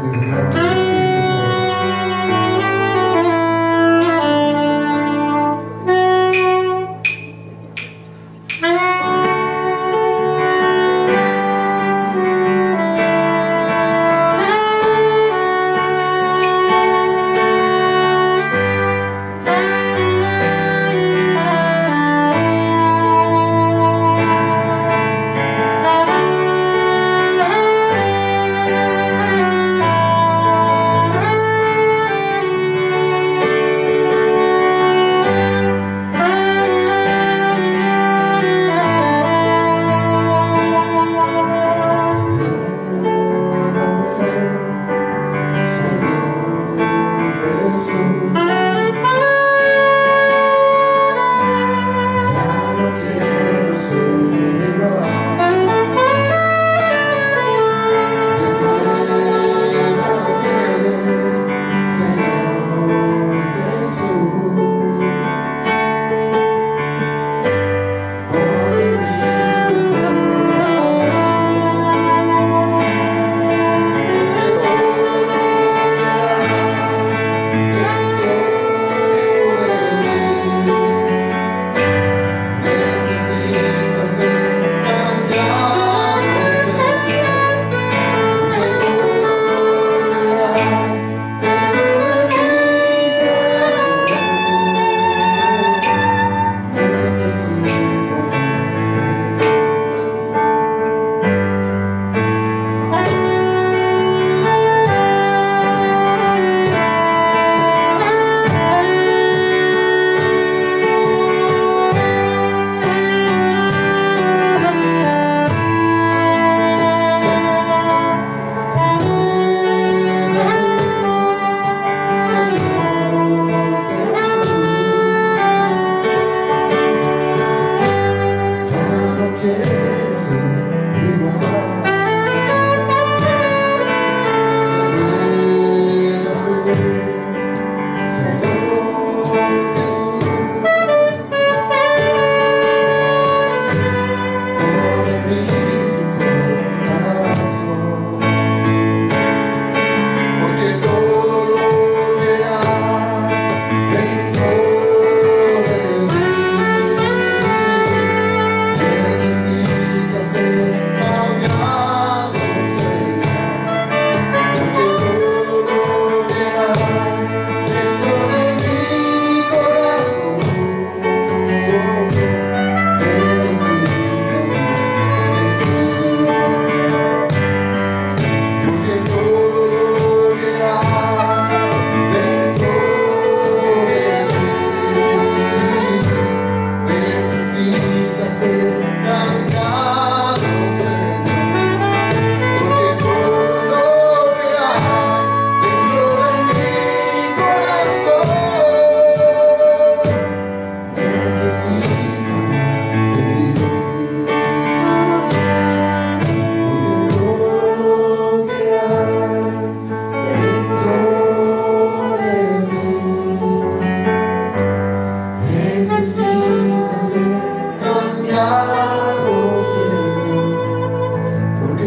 Porque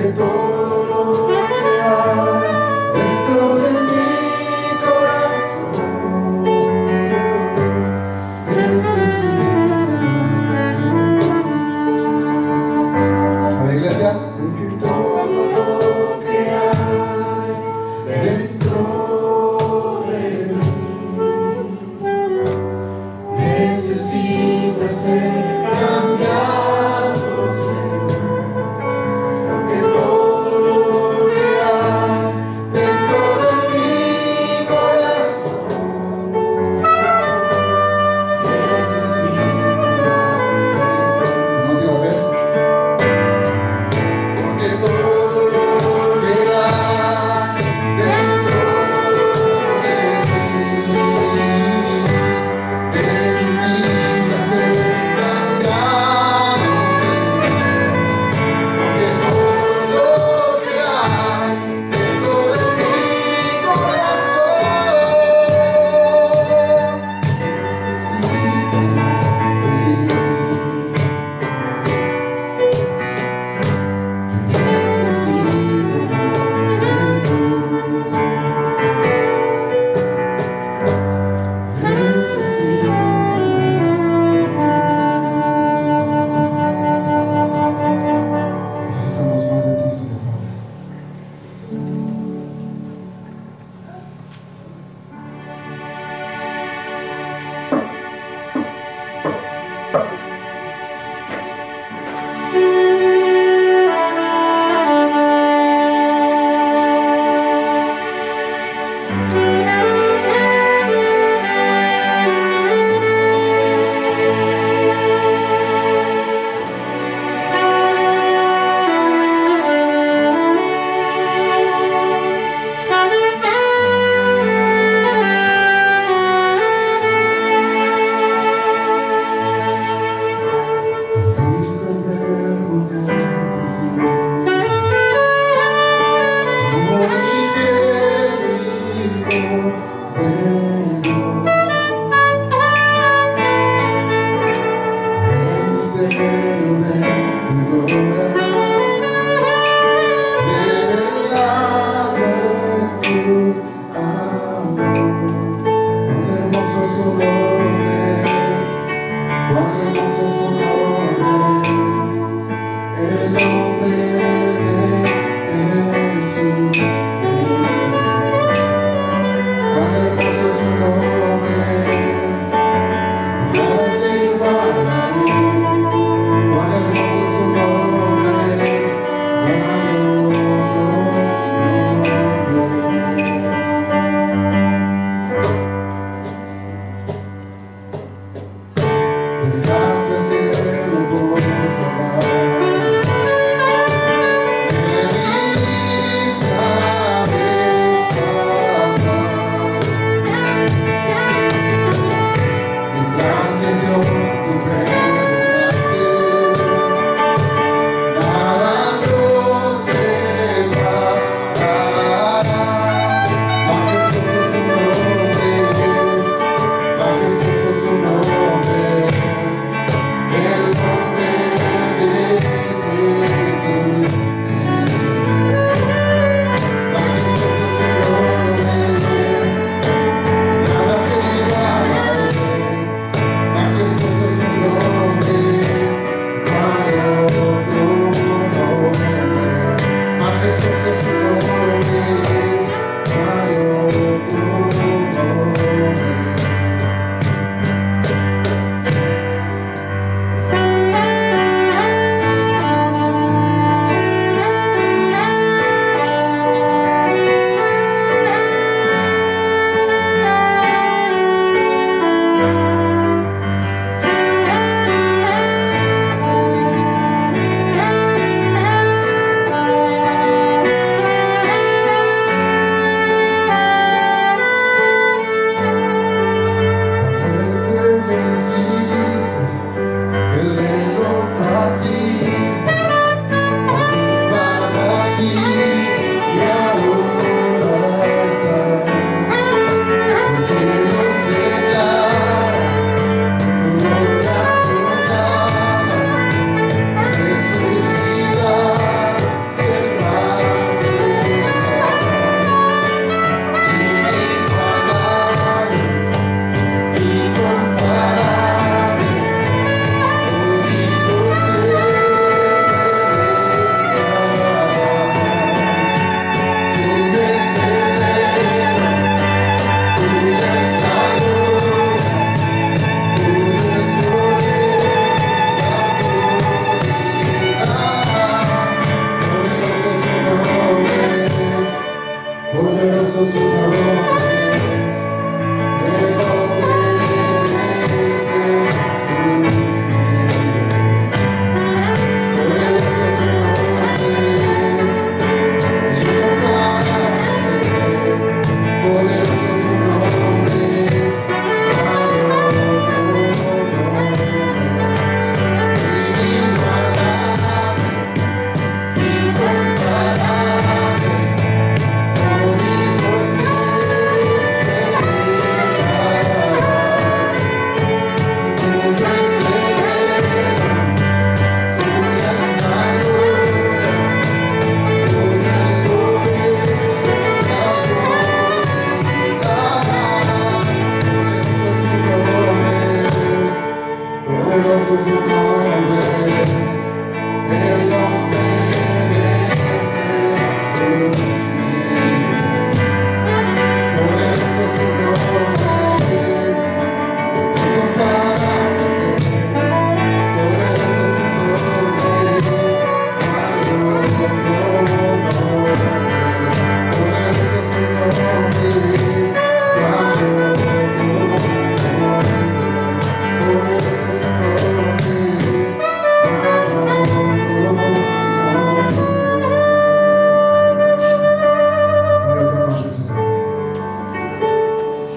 todo lo que hay dentro Oh,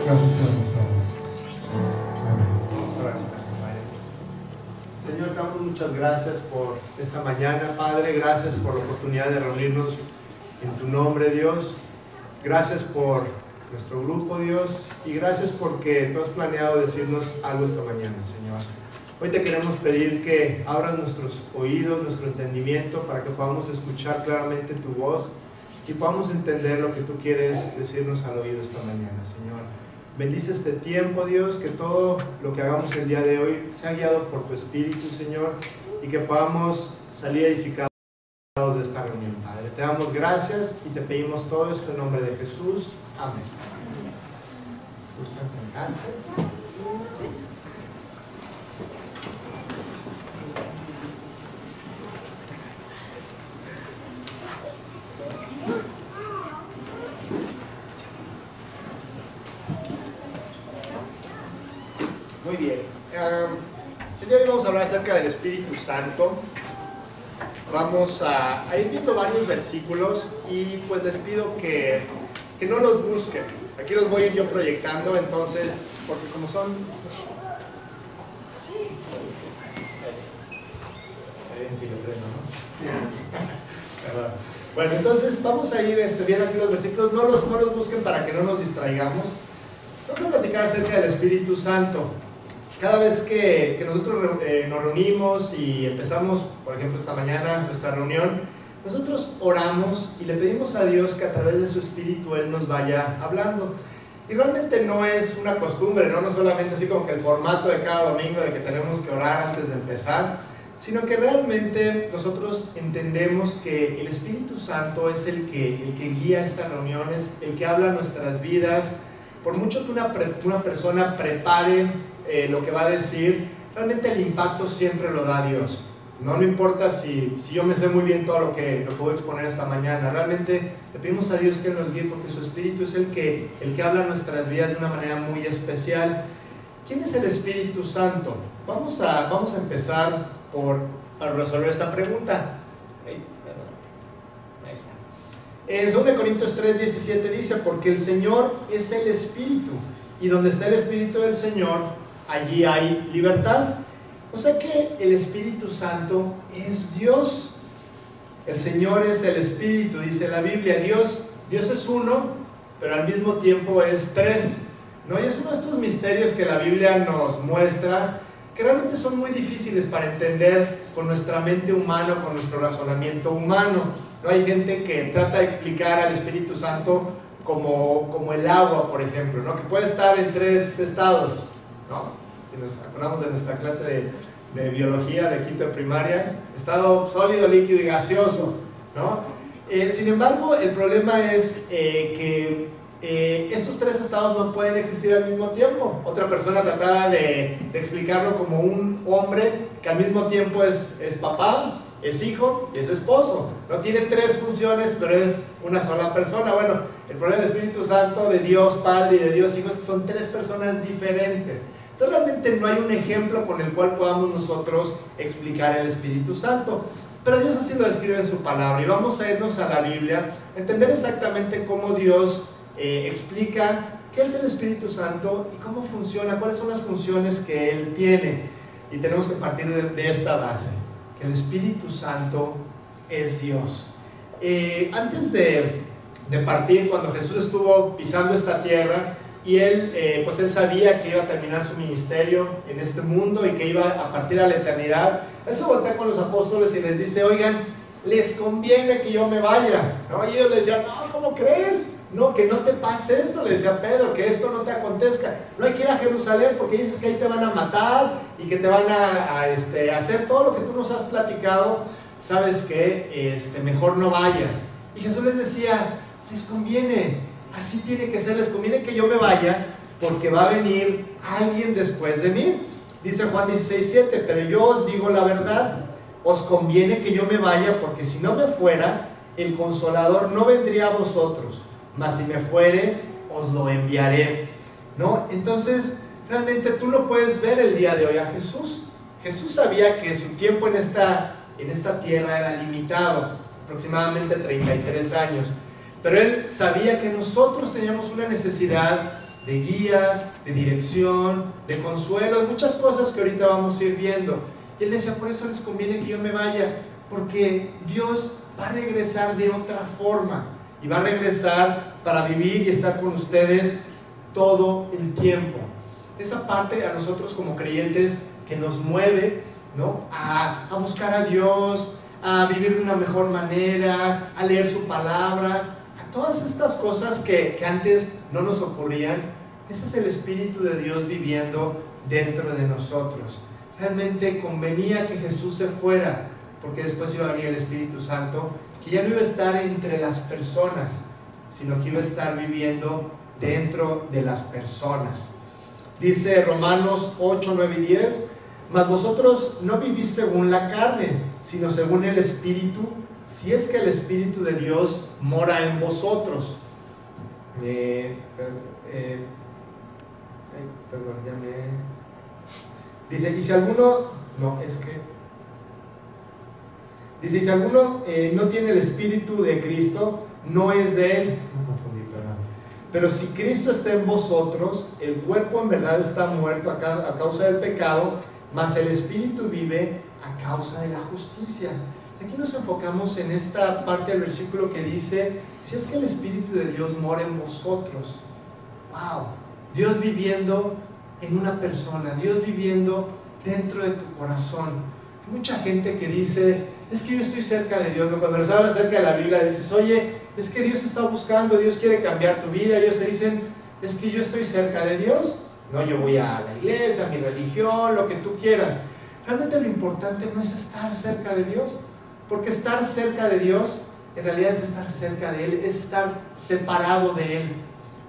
Gracias te damos, Padre. Amén. Vamos a orar, Señor, te damos muchas gracias por esta mañana, Padre. Gracias por la oportunidad de reunirnos en tu nombre, Dios. Gracias por nuestro grupo, Dios. Y gracias porque tú has planeado decirnos algo esta mañana, Señor. Hoy te queremos pedir que abras nuestros oídos, nuestro entendimiento, para que podamos escuchar claramente tu voz y podamos entender lo que tú quieres decirnos al oído esta mañana, Señor. Bendice este tiempo, Dios, que todo lo que hagamos el día de hoy sea guiado por tu Espíritu, Señor, y que podamos salir edificados de esta reunión, Padre. Te damos gracias y te pedimos todo esto en nombre de Jesús. Amén. ¿Gustan sentarse? Sí. Muy bien. El día de hoy vamos a hablar acerca del Espíritu Santo. Vamos a ir viendo varios versículos y pues les pido que no los busquen. Aquí los voy a ir yo proyectando, entonces, porque como son... Sí, lo prendo, ¿no? Bueno, entonces vamos a ir viendo aquí los versículos. No los busquen para que no nos distraigamos. Vamos a platicar acerca del Espíritu Santo. Cada vez que nosotros nos reunimos y empezamos, por ejemplo, esta mañana nuestra reunión, nosotros oramos y le pedimos a Dios que a través de su Espíritu Él nos vaya hablando. Y realmente no es una costumbre, no solamente así como que el formato de cada domingo de que tenemos que orar antes de empezar, sino que realmente nosotros entendemos que el Espíritu Santo es el que guía estas reuniones, el que habla nuestras vidas. Por mucho que una persona prepare lo que va a decir, realmente el impacto siempre lo da Dios. No importa si yo me sé muy bien todo lo que voy a exponer esta mañana, realmente le pedimos a Dios que nos guíe porque su Espíritu es el que habla nuestras vidas de una manera muy especial. ¿Quién es el Espíritu Santo? Vamos a empezar para resolver esta pregunta. Ahí está. En 2 Corintios 3:17 dice: porque el Señor es el Espíritu, y donde está el Espíritu del Señor, allí hay libertad. O sea que el Espíritu Santo es Dios. El Señor es el Espíritu, dice la Biblia. Dios es uno, pero al mismo tiempo es tres, ¿no? Y es uno de estos misterios que la Biblia nos muestra, que realmente son muy difíciles para entender con nuestra mente humana, con nuestro razonamiento humano, ¿no? Hay gente que trata de explicar al Espíritu Santo como el agua, por ejemplo, ¿no? Que puede estar en tres estados, ¿no? Si nos acordamos de nuestra clase de biología de quinto de primaria, estado sólido, líquido y gaseoso, ¿no? Sin embargo, el problema es que estos tres estados no pueden existir al mismo tiempo. Otra persona trataba de explicarlo como un hombre que al mismo tiempo es papá, es hijo y es esposo, no tiene tres funciones, pero es una sola persona. Bueno, el problema del Espíritu Santo, de Dios Padre y de Dios Hijo, es que son tres personas diferentes. Entonces realmente no hay un ejemplo con el cual podamos nosotros explicar el Espíritu Santo, pero Dios así lo describe en su palabra. Y vamos a irnos a la Biblia, a entender exactamente cómo Dios explica qué es el Espíritu Santo y cómo funciona, cuáles son las funciones que Él tiene. Y tenemos que partir de esta base, que el Espíritu Santo es Dios. Antes de partir, cuando Jesús estuvo pisando esta tierra, y él sabía que iba a terminar su ministerio en este mundo y que iba a partir a la eternidad, él se voltea con los apóstoles y les dice: oigan, les conviene que yo me vaya, ¿no? Y ellos le decían: no, ¿cómo crees? No, que no te pase esto, le decía Pedro, que esto no te acontezca. No hay que ir a Jerusalén porque dices que ahí te van a matar y que te van a hacer todo lo que tú nos has platicado. Sabes que mejor no vayas. Y Jesús les decía: les conviene, así tiene que ser, les conviene que yo me vaya porque va a venir alguien después de mí. Dice Juan 16:7: pero yo os digo la verdad, os conviene que yo me vaya, porque si no me fuera, el Consolador no vendría a vosotros, mas si me fuere, os lo enviaré, ¿no? Entonces, realmente tú no puedes ver el día de hoy a Jesús. Jesús sabía que su tiempo en esta tierra era limitado, aproximadamente 33 años. Pero Él sabía que nosotros teníamos una necesidad de guía, de dirección, de consuelo, muchas cosas que ahorita vamos a ir viendo. Y él decía, por eso les conviene que yo me vaya, porque Dios va a regresar de otra forma, y va a regresar para vivir y estar con ustedes todo el tiempo. Esa parte a nosotros como creyentes que nos mueve, ¿no?, a buscar a Dios, a vivir de una mejor manera, a leer su palabra, a todas estas cosas que antes no nos ocurrían. Ese es el Espíritu de Dios viviendo dentro de nosotros. Realmente convenía que Jesús se fuera, porque después iba a venir el Espíritu Santo, que ya no iba a estar entre las personas, sino que iba a estar viviendo dentro de las personas. Dice Romanos 8, 9 y 10, mas vosotros no vivís según la carne, sino según el Espíritu, si es que el Espíritu de Dios mora en vosotros. Dice, y si alguno, dice, y si alguno no tiene el Espíritu de Cristo, no es de él. Pero si Cristo está en vosotros, el cuerpo en verdad está muerto a causa del pecado, mas el Espíritu vive a causa de la justicia. Aquí nos enfocamos en esta parte del versículo que dice, si es que el Espíritu de Dios mora en vosotros. ¡Wow! Dios viviendo en una persona, Dios viviendo dentro de tu corazón. Hay mucha gente que dice, es que yo estoy cerca de Dios, ¿no? Cuando les hablas acerca de la Biblia dices, oye, es que Dios te está buscando, Dios quiere cambiar tu vida. Ellos te dicen, es que yo estoy cerca de Dios, no, yo voy a la iglesia, a mi religión, lo que tú quieras. Realmente lo importante no es estar cerca de Dios, porque estar cerca de Dios en realidad es estar cerca de Él, es estar separado de Él.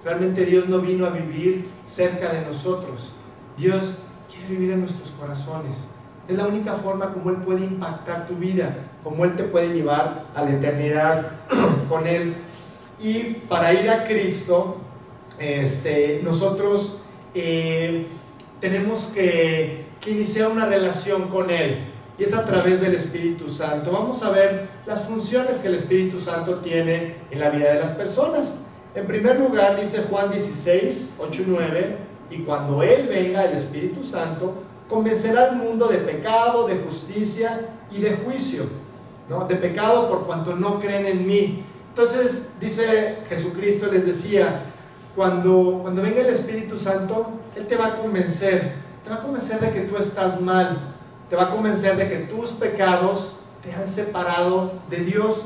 Realmente Dios no vino a vivir cerca de nosotros. Dios quiere vivir en nuestros corazones. Es la única forma como Él puede impactar tu vida, como Él te puede llevar a la eternidad con Él. Y para ir a Cristo, nosotros tenemos que iniciar una relación con Él, y es a través del Espíritu Santo. Vamos a ver las funciones que el Espíritu Santo tiene en la vida de las personas. En primer lugar, dice Juan 16, 8 y 9, y cuando Él venga, el Espíritu Santo, convencerá al mundo de pecado, de justicia y de juicio, ¿no? De pecado por cuanto no creen en mí. Entonces, dice Jesucristo, les decía, cuando venga el Espíritu Santo, Él te va a convencer de que tú estás mal, te va a convencer de que tus pecados te han separado de Dios,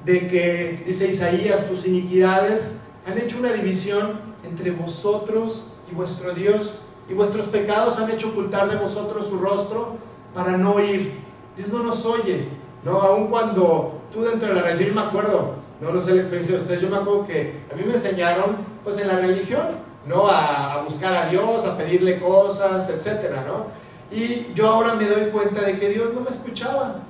de que, dice Isaías, tus iniquidades han hecho una división entre vosotros y vuestro Dios, y vuestros pecados han hecho ocultar de vosotros su rostro para no oír. Dios no nos oye, ¿no? Aun cuando tú dentro de la religión, me acuerdo, no sé la experiencia de ustedes, yo me acuerdo que a mí me enseñaron pues en la religión, ¿no? A buscar a Dios, a pedirle cosas, etcétera, ¿no? Y yo ahora me doy cuenta de que Dios no me escuchaba,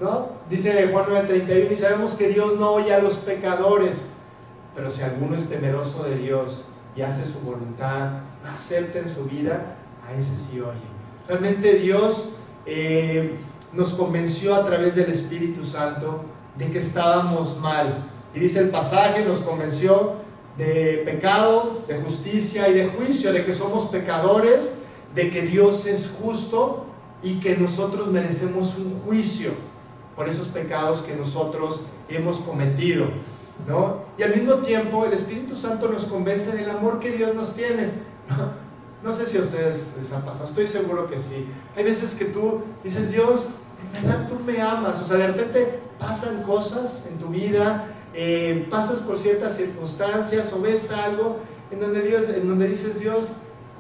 ¿no? Dice Juan 9:31, y sabemos que Dios no oye a los pecadores, pero si alguno es temeroso de Dios y hace su voluntad, lo acepta en su vida, a ese sí oye. Realmente Dios nos convenció a través del Espíritu Santo de que estábamos mal, y dice el pasaje, nos convenció de pecado, de justicia y de juicio, de que somos pecadores, de que Dios es justo y que nosotros merecemos un juicio por esos pecados que nosotros hemos cometido, ¿no? Y al mismo tiempo el Espíritu Santo nos convence del amor que Dios nos tiene, ¿no? No sé si a ustedes les ha pasado, estoy seguro que sí. Hay veces que tú dices, Dios, en verdad tú me amas, o sea, de repente pasan cosas en tu vida, pasas por ciertas circunstancias o ves algo en donde dices, Dios,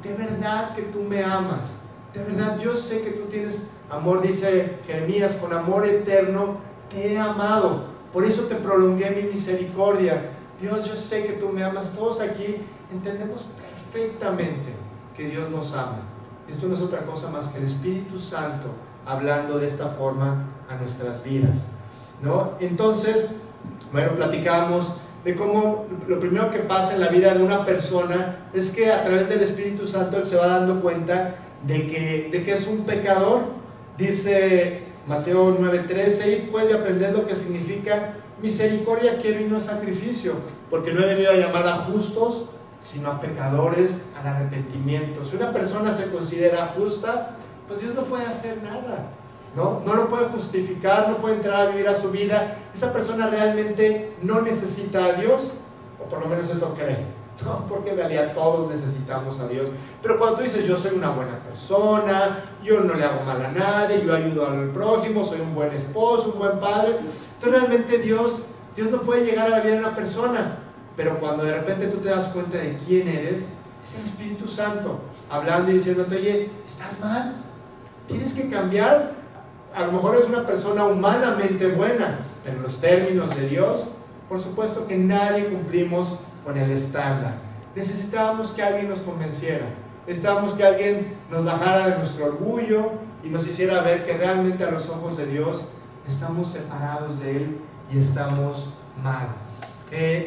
de verdad que tú me amas, de verdad yo sé que tú tienes amor. Dice Jeremías, con amor eterno te he amado, por eso te prolongué mi misericordia. Dios, yo sé que tú me amas. Todos aquí entendemos perfectamente que Dios nos ama. Esto no es otra cosa más que el Espíritu Santo hablando de esta forma a nuestras vidas, ¿no? Entonces, bueno, platicamos de cómo lo primero que pasa en la vida de una persona es que a través del Espíritu Santo él se va dando cuenta de que es un pecador. Dice Mateo 9:13, y pues de aprender lo que significa misericordia quiero y no sacrificio, porque no he venido a llamar a justos, sino a pecadores al arrepentimiento. Si una persona se considera justa, pues Dios no puede hacer nada, ¿no? No lo puede justificar, no puede entrar a vivir a su vida. Esa persona realmente no necesita a Dios, o por lo menos eso cree, ¿no? Porque en realidad todos necesitamos a Dios. Pero cuando tú dices, yo soy una buena persona, yo no le hago mal a nadie, yo ayudo al prójimo, soy un buen esposo, un buen padre, entonces realmente Dios no puede llegar a la vida de una persona. Pero cuando de repente tú te das cuenta de quién eres, es el Espíritu Santo hablando y diciéndote, oye, estás mal, tienes que cambiar. A lo mejor eres una persona humanamente buena, pero en los términos de Dios, por supuesto que nadie cumplimos con el estándar. Necesitábamos que alguien nos convenciera, necesitábamos que alguien nos bajara de nuestro orgullo y nos hiciera ver que realmente a los ojos de Dios estamos separados de Él y estamos mal.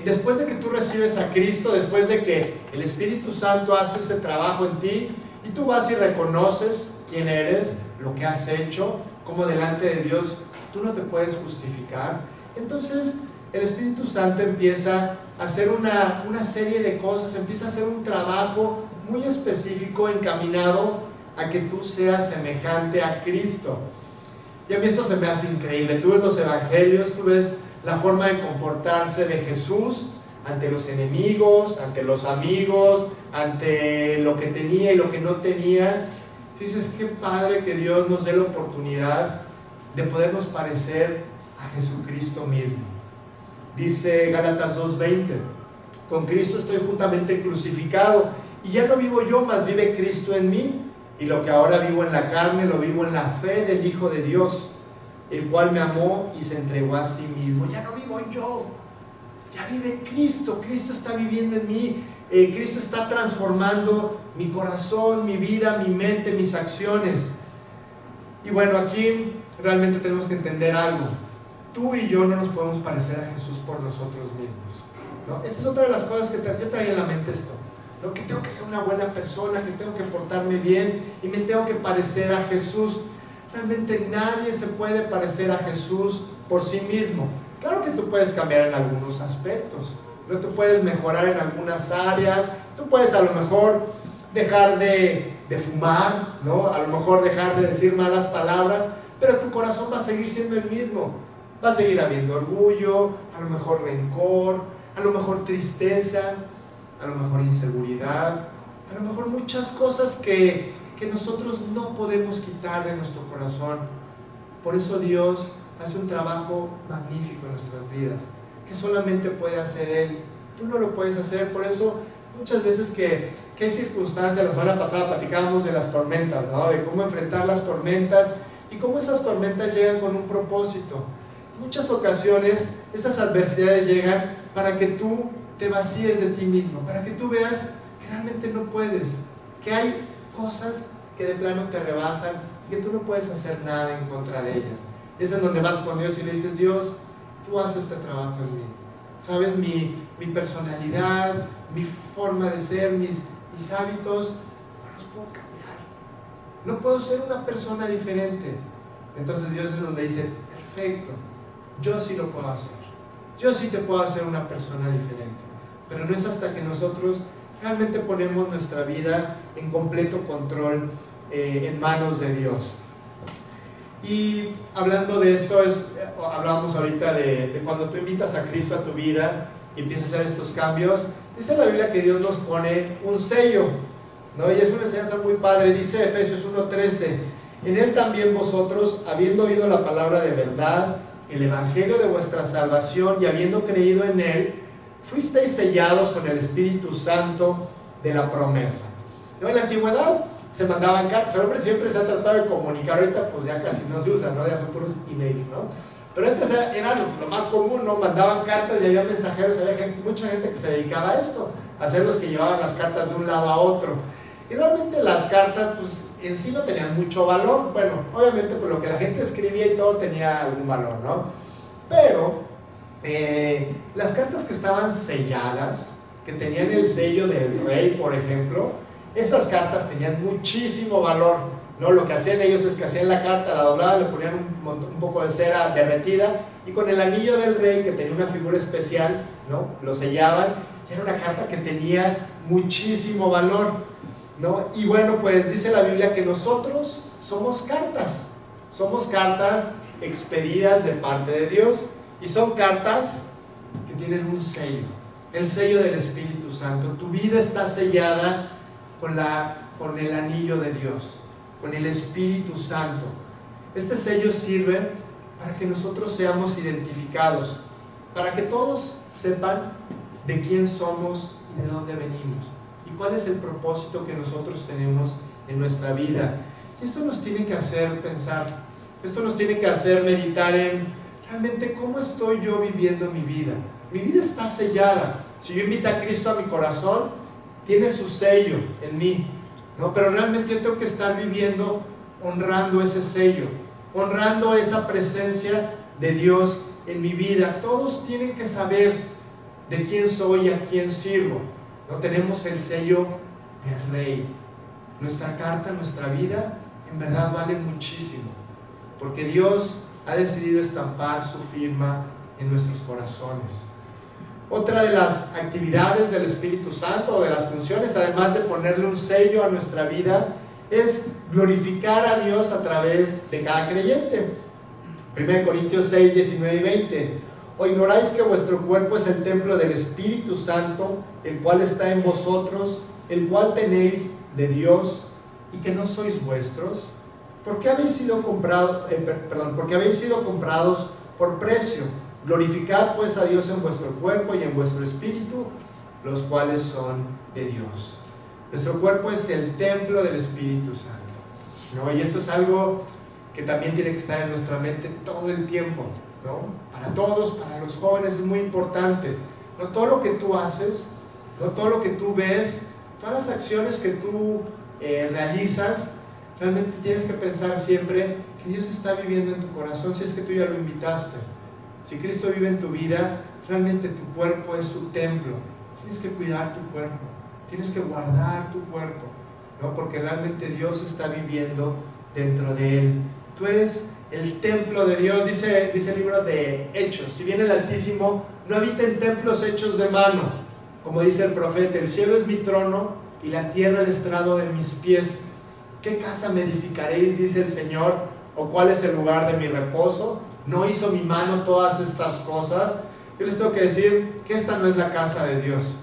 Después de que tú recibes a Cristo, después de que el Espíritu Santo hace ese trabajo en ti y tú vas y reconoces quién eres, lo que has hecho, como delante de Dios tú no te puedes justificar, entonces el Espíritu Santo empieza a hacer una serie de cosas, empieza a hacer un trabajo muy específico encaminado a que tú seas semejante a Cristo. Y a mí esto se me hace increíble. Tú ves los evangelios, tú ves la forma de comportarse de Jesús ante los enemigos, ante los amigos, ante lo que tenía y lo que no tenía. Dices, qué padre que Dios nos dé la oportunidad de podernos parecer a Jesucristo mismo. Dice Gálatas 2:20, con Cristo estoy juntamente crucificado, y ya no vivo yo, mas vive Cristo en mí, y lo que ahora vivo en la carne, lo vivo en la fe del Hijo de Dios, el cual me amó y se entregó a sí mismo. Ya no vivo yo, ya vive Cristo. Cristo está viviendo en mí. Cristo está transformando mi corazón, mi vida, mi mente, mis acciones. Y bueno, aquí realmente tenemos que entender algo. Tú y yo no nos podemos parecer a Jesús por nosotros mismos, ¿no? Esta es otra de las cosas que yo traía en la mente esto, ¿no? Que tengo que ser una buena persona, que tengo que portarme bien y me tengo que parecer a Jesús. Realmente nadie se puede parecer a Jesús por sí mismo. Claro que tú puedes cambiar en algunos aspectos, ¿no? Tú puedes mejorar en algunas áreas, tú puedes a lo mejor dejar de fumar, ¿no? A lo mejor dejar de decir malas palabras, pero tu corazón va a seguir siendo el mismo. Va a seguir habiendo orgullo, a lo mejor rencor, a lo mejor tristeza, a lo mejor inseguridad, a lo mejor muchas cosas que nosotros no podemos quitar de nuestro corazón. Por eso Dios hace un trabajo magnífico en nuestras vidas, que solamente puede hacer Él. Tú no lo puedes hacer. Por eso muchas veces que hay circunstancias, la semana pasada platicábamos de las tormentas, ¿no? De cómo enfrentar las tormentas y cómo esas tormentas llegan con un propósito. En muchas ocasiones esas adversidades llegan para que tú te vacíes de ti mismo, para que tú veas que realmente no puedes, que hay cosas que de plano te rebasan y que tú no puedes hacer nada en contra de ellas. Es en donde vas con Dios y le dices, Dios, tú haces este trabajo en mí. Sabes, mi personalidad, mi forma de ser, mis hábitos, no los puedo cambiar. No puedo ser una persona diferente. Entonces Dios es donde dice, perfecto, yo sí lo puedo hacer. Yo sí te puedo hacer una persona diferente. Pero no es hasta que nosotros realmente ponemos nuestra vida en completo control en manos de Dios. Y hablando de esto, hablábamos ahorita de cuando tú invitas a Cristo a tu vida y empiezas a hacer estos cambios. Dice la Biblia que Dios nos pone un sello, ¿no? Y es una enseñanza muy padre. Dice Efesios 1:13, en Él también vosotros, habiendo oído la palabra de verdad, el evangelio de vuestra salvación, y habiendo creído en Él, fuisteis sellados con el Espíritu Santo de la promesa. ¿No? En la antigüedad se mandaban cartas. El hombre siempre se ha tratado de comunicar. Ahorita pues ya casi no se usa, ¿no? Ya son puros emails, ¿no? Pero antes era lo más común, ¿no? Mandaban cartas y había mensajeros, había mucha gente que se dedicaba a esto, a ser los que llevaban las cartas de un lado a otro. Y realmente las cartas pues en sí no tenían mucho valor. Bueno, obviamente pues lo que la gente escribía y todo tenía algún valor, ¿no? Pero las cartas que estaban selladas, que tenían el sello del rey, por ejemplo, esas cartas tenían muchísimo valor, ¿no? Lo que hacían ellos es que hacían la carta, la doblaban, le ponían un poco de cera derretida y con el anillo del rey, que tenía una figura especial, ¿no? Lo sellaban y era una carta que tenía muchísimo valor, ¿no? Y bueno, pues dice la Biblia que nosotros somos cartas expedidas de parte de Dios, y son cartas que tienen un sello, el sello del Espíritu Santo. Tu vida está sellada con el anillo de Dios, con el Espíritu Santo. Este sello sirve para que nosotros seamos identificados, para que todos sepan de quién somos y de dónde venimos, y cuál es el propósito que nosotros tenemos en nuestra vida. Y esto nos tiene que hacer pensar, esto nos tiene que hacer meditar en realmente cómo estoy yo viviendo mi vida. Mi vida está sellada. Si yo invito a Cristo a mi corazón, tiene su sello en mí, ¿no? Pero realmente yo tengo que estar viviendo honrando ese sello, honrando esa presencia de Dios en mi vida. Todos tienen que saber de quién soy y a quién sirvo, ¿no? Tenemos el sello del Rey. Nuestra carta, nuestra vida, en verdad vale muchísimo, porque Dios ha decidido estampar su firma en nuestros corazones. Otra de las actividades del Espíritu Santo, o de las funciones, además de ponerle un sello a nuestra vida, es glorificar a Dios a través de cada creyente. 1 Corintios 6, 19 y 20. ¿O ignoráis que vuestro cuerpo es el templo del Espíritu Santo, el cual está en vosotros, el cual tenéis de Dios, y que no sois vuestros? Porque habéis sido comprados por precio. Glorificad pues a Dios en vuestro cuerpo y en vuestro espíritu, los cuales son de Dios. Nuestro cuerpo es el templo del Espíritu Santo, ¿no? Y esto es algo que también tiene que estar en nuestra mente todo el tiempo, ¿no? Para todos, para los jóvenes es muy importante. No todo lo que tú haces, no todo lo que tú ves, todas las acciones que tú realizas, realmente tienes que pensar siempre que Dios está viviendo en tu corazón, si es que tú ya lo invitaste. Si Cristo vive en tu vida, realmente tu cuerpo es su templo. Tienes que cuidar tu cuerpo, tienes que guardar tu cuerpo, ¿no? Porque realmente Dios está viviendo dentro de él. Tú eres el templo de Dios, dice el libro de Hechos. Si bien el Altísimo no habita en templos hechos de mano, como dice el profeta, el cielo es mi trono y la tierra el estrado de mis pies. ¿Qué casa me edificaréis?, dice el Señor, o cuál es el lugar de mi reposo. ¿No hizo mi mano todas estas cosas? Yo les tengo que decir que esta no es la casa de Dios.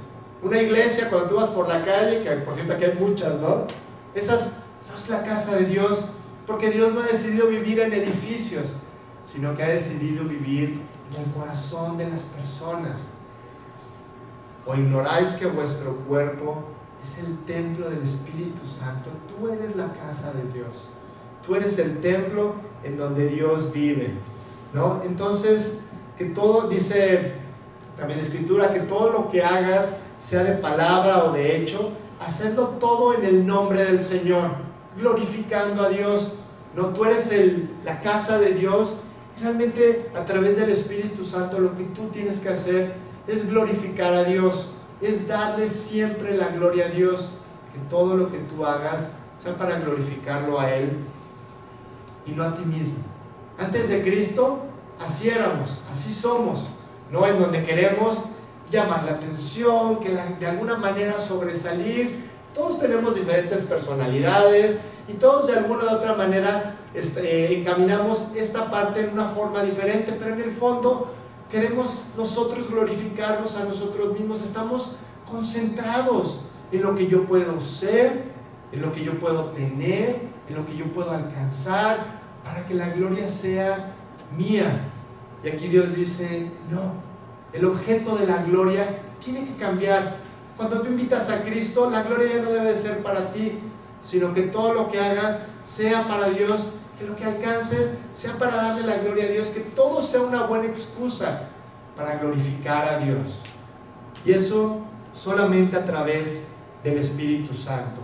Una iglesia, cuando tú vas por la calle, que por cierto aquí hay muchas, ¿no? Esas no es la casa de Dios, porque Dios no ha decidido vivir en edificios, sino que ha decidido vivir en el corazón de las personas. ¿O ignoráis que vuestro cuerpo es el templo del Espíritu Santo? Tú eres la casa de Dios. Tú eres el templo en donde Dios vive, ¿no? Entonces, que todo, dice también la Escritura, que todo lo que hagas, sea de palabra o de hecho, hacedlo todo en el nombre del Señor, glorificando a Dios, ¿no? Tú eres la casa de Dios. Realmente a través del Espíritu Santo lo que tú tienes que hacer es glorificar a Dios, es darle siempre la gloria a Dios, que todo lo que tú hagas sea para glorificarlo a Él y no a ti mismo. Antes de Cristo, así éramos, así somos, ¿no? En donde queremos llamar la atención, que de alguna manera sobresalir. Todos tenemos diferentes personalidades y todos de alguna u otra manera encaminamos esta parte en una forma diferente, pero en el fondo queremos nosotros glorificarnos a nosotros mismos. Estamos concentrados en lo que yo puedo ser, en lo que yo puedo tener, en lo que yo puedo alcanzar, para que la gloria sea mía. Y aquí Dios dice, no, el objeto de la gloria tiene que cambiar. Cuando tú invitas a Cristo, la gloria ya no debe de ser para ti, sino que todo lo que hagas sea para Dios, que lo que alcances sea para darle la gloria a Dios, que todo sea una buena excusa para glorificar a Dios. Y eso solamente a través del Espíritu Santo.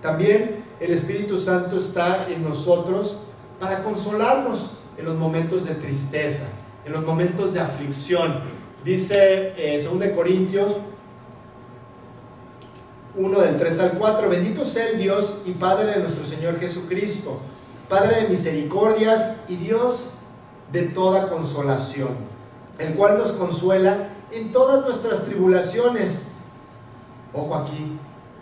También el Espíritu Santo está en nosotros para consolarnos en los momentos de tristeza, en los momentos de aflicción. Dice 2 Corintios 1 del 3 al 4, bendito sea el Dios y Padre de nuestro Señor Jesucristo, Padre de misericordias y Dios de toda consolación, el cual nos consuela en todas nuestras tribulaciones. Ojo aquí,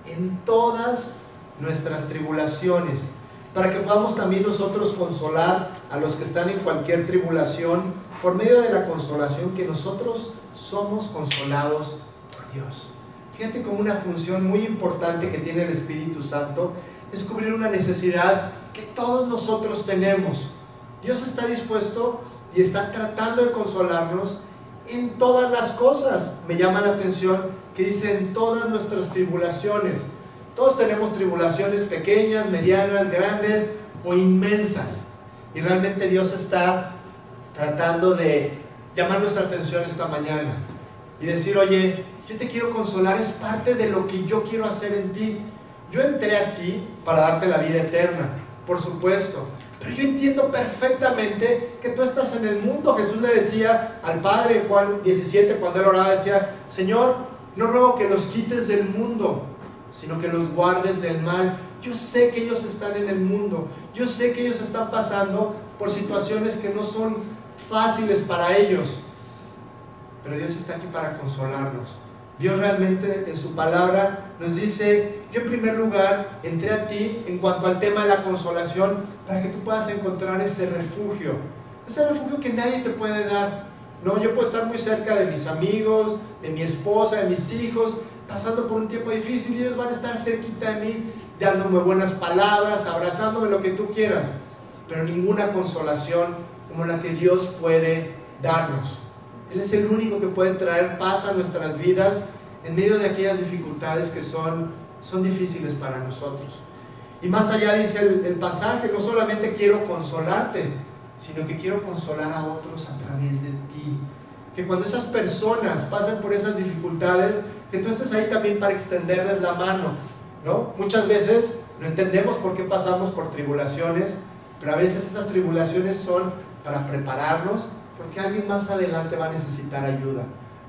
en todas nuestras tribulaciones, para que podamos también nosotros consolar a los que están en cualquier tribulación, por medio de la consolación que nosotros somos consolados por Dios. Fíjate como una función muy importante que tiene el Espíritu Santo es cubrir una necesidad que todos nosotros tenemos. Dios está dispuesto y está tratando de consolarnos en todas las cosas. Me llama la atención que dice en todas nuestras tribulaciones. Todos tenemos tribulaciones pequeñas, medianas, grandes o inmensas. Y realmente Dios está tratando de llamar nuestra atención esta mañana y decir, oye, yo te quiero consolar, es parte de lo que yo quiero hacer en ti. Yo entré a ti para darte la vida eterna, por supuesto, pero yo entiendo perfectamente que tú estás en el mundo. Jesús le decía al Padre en Juan 17, cuando él oraba, decía, Señor, no ruego que los quites del mundo, sino que los guardes del mal. Yo sé que ellos están en el mundo, yo sé que ellos están pasando por situaciones que no son fáciles para ellos, pero Dios está aquí para consolarnos. Dios realmente en su palabra nos dice, yo en primer lugar entré a ti en cuanto al tema de la consolación, para que tú puedas encontrar ese refugio que nadie te puede dar. No, yo puedo estar muy cerca de mis amigos, de mi esposa, de mis hijos, pasando por un tiempo difícil, y ellos van a estar cerquita de mí, dándome buenas palabras, abrazándome, lo que tú quieras, pero ninguna consolación como la que Dios puede darnos. Él es el único que puede traer paz a nuestras vidas en medio de aquellas dificultades que son difíciles para nosotros. Y más allá dice el pasaje, no solamente quiero consolarte, sino que quiero consolar a otros a través de ti. Que cuando esas personas pasen por esas dificultades, que tú estés ahí también para extenderles la mano, ¿no? Muchas veces no entendemos por qué pasamos por tribulaciones, pero a veces esas tribulaciones son para prepararnos, porque alguien más adelante va a necesitar ayuda,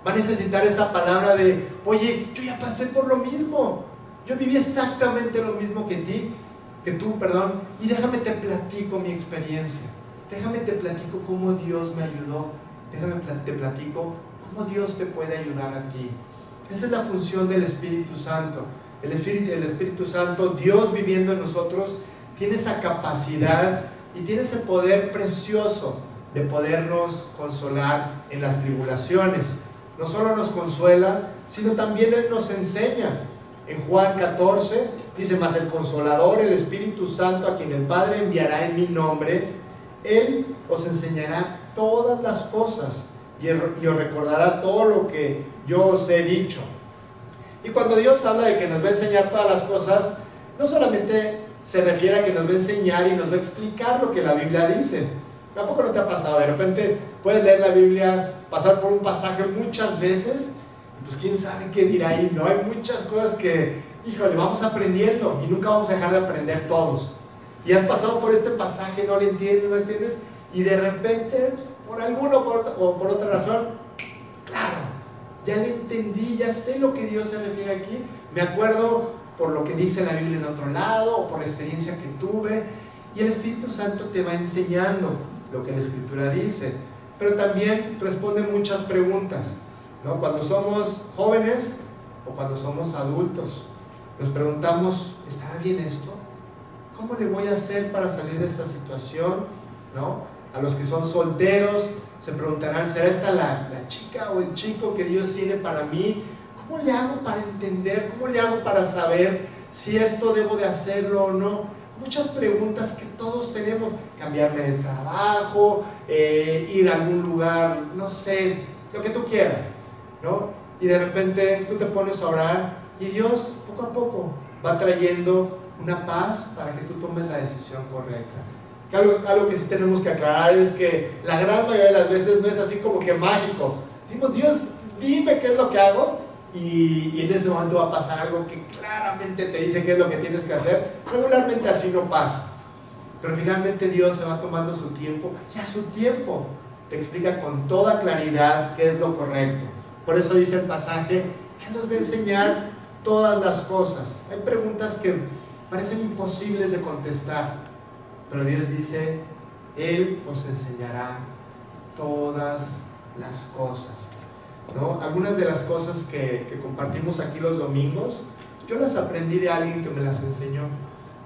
va a necesitar esa palabra de, oye, yo ya pasé por lo mismo, yo viví exactamente lo mismo que tú, y déjame te platico mi experiencia, déjame te platico cómo Dios me ayudó, déjame te platico cómo Dios te puede ayudar a ti. Esa es la función del Espíritu Santo. El Espíritu Santo, Dios viviendo en nosotros, tiene esa capacidad y tiene ese poder precioso de podernos consolar en las tribulaciones. No solo nos consuela, sino también Él nos enseña. En Juan 14 dice, mas el Consolador, el Espíritu Santo, a quien el Padre enviará en mi nombre, Él os enseñará todas las cosas y os recordará todo lo que yo os he dicho. Y cuando Dios habla de que nos va a enseñar todas las cosas, no solamente se refiere a que nos va a enseñar y nos va a explicar lo que la Biblia dice. ¿Tampoco no te ha pasado? De repente puedes leer la Biblia, pasar por un pasaje muchas veces, y pues quién sabe qué dirá ahí, ¿no? Hay muchas cosas que, híjole, vamos aprendiendo y nunca vamos a dejar de aprender todos. Y has pasado por este pasaje, no lo entiendes, y de repente, por alguna o por otra razón, claro, ya le entendí, ya sé lo que Dios se refiere aquí, me acuerdo por lo que dice la Biblia en otro lado, o por la experiencia que tuve, y el Espíritu Santo te va enseñando lo que la Escritura dice, pero también responde muchas preguntas, ¿no? Cuando somos jóvenes o cuando somos adultos, nos preguntamos, ¿estará bien esto? ¿Cómo le voy a hacer para salir de esta situación? ¿No? A los que son solteros se preguntarán, ¿será esta la chica o el chico que Dios tiene para mí? ¿Cómo le hago para entender? ¿Cómo le hago para saber si esto debo de hacerlo o no? Muchas preguntas que todos tenemos, cambiarme de trabajo, ir a algún lugar, no sé, lo que tú quieras, ¿no? Y de repente tú te pones a orar y Dios poco a poco va trayendo una paz para que tú tomes la decisión correcta. Que algo que sí tenemos que aclarar es que la gran mayoría de las veces no es así como que mágico. Decimos, Dios, dime qué es lo que hago, y en ese momento va a pasar algo que claramente te dice qué es lo que tienes que hacer. Regularmente así no pasa, pero finalmente Dios se va tomando su tiempo, y a su tiempo te explica con toda claridad qué es lo correcto. Por eso dice el pasaje que Él nos va a enseñar todas las cosas. Hay preguntas que parecen imposibles de contestar, pero Dios dice, Él os enseñará todas las cosas. ¿no? Algunas de las cosas que compartimos aquí los domingos, yo las aprendí de alguien que me las enseñó.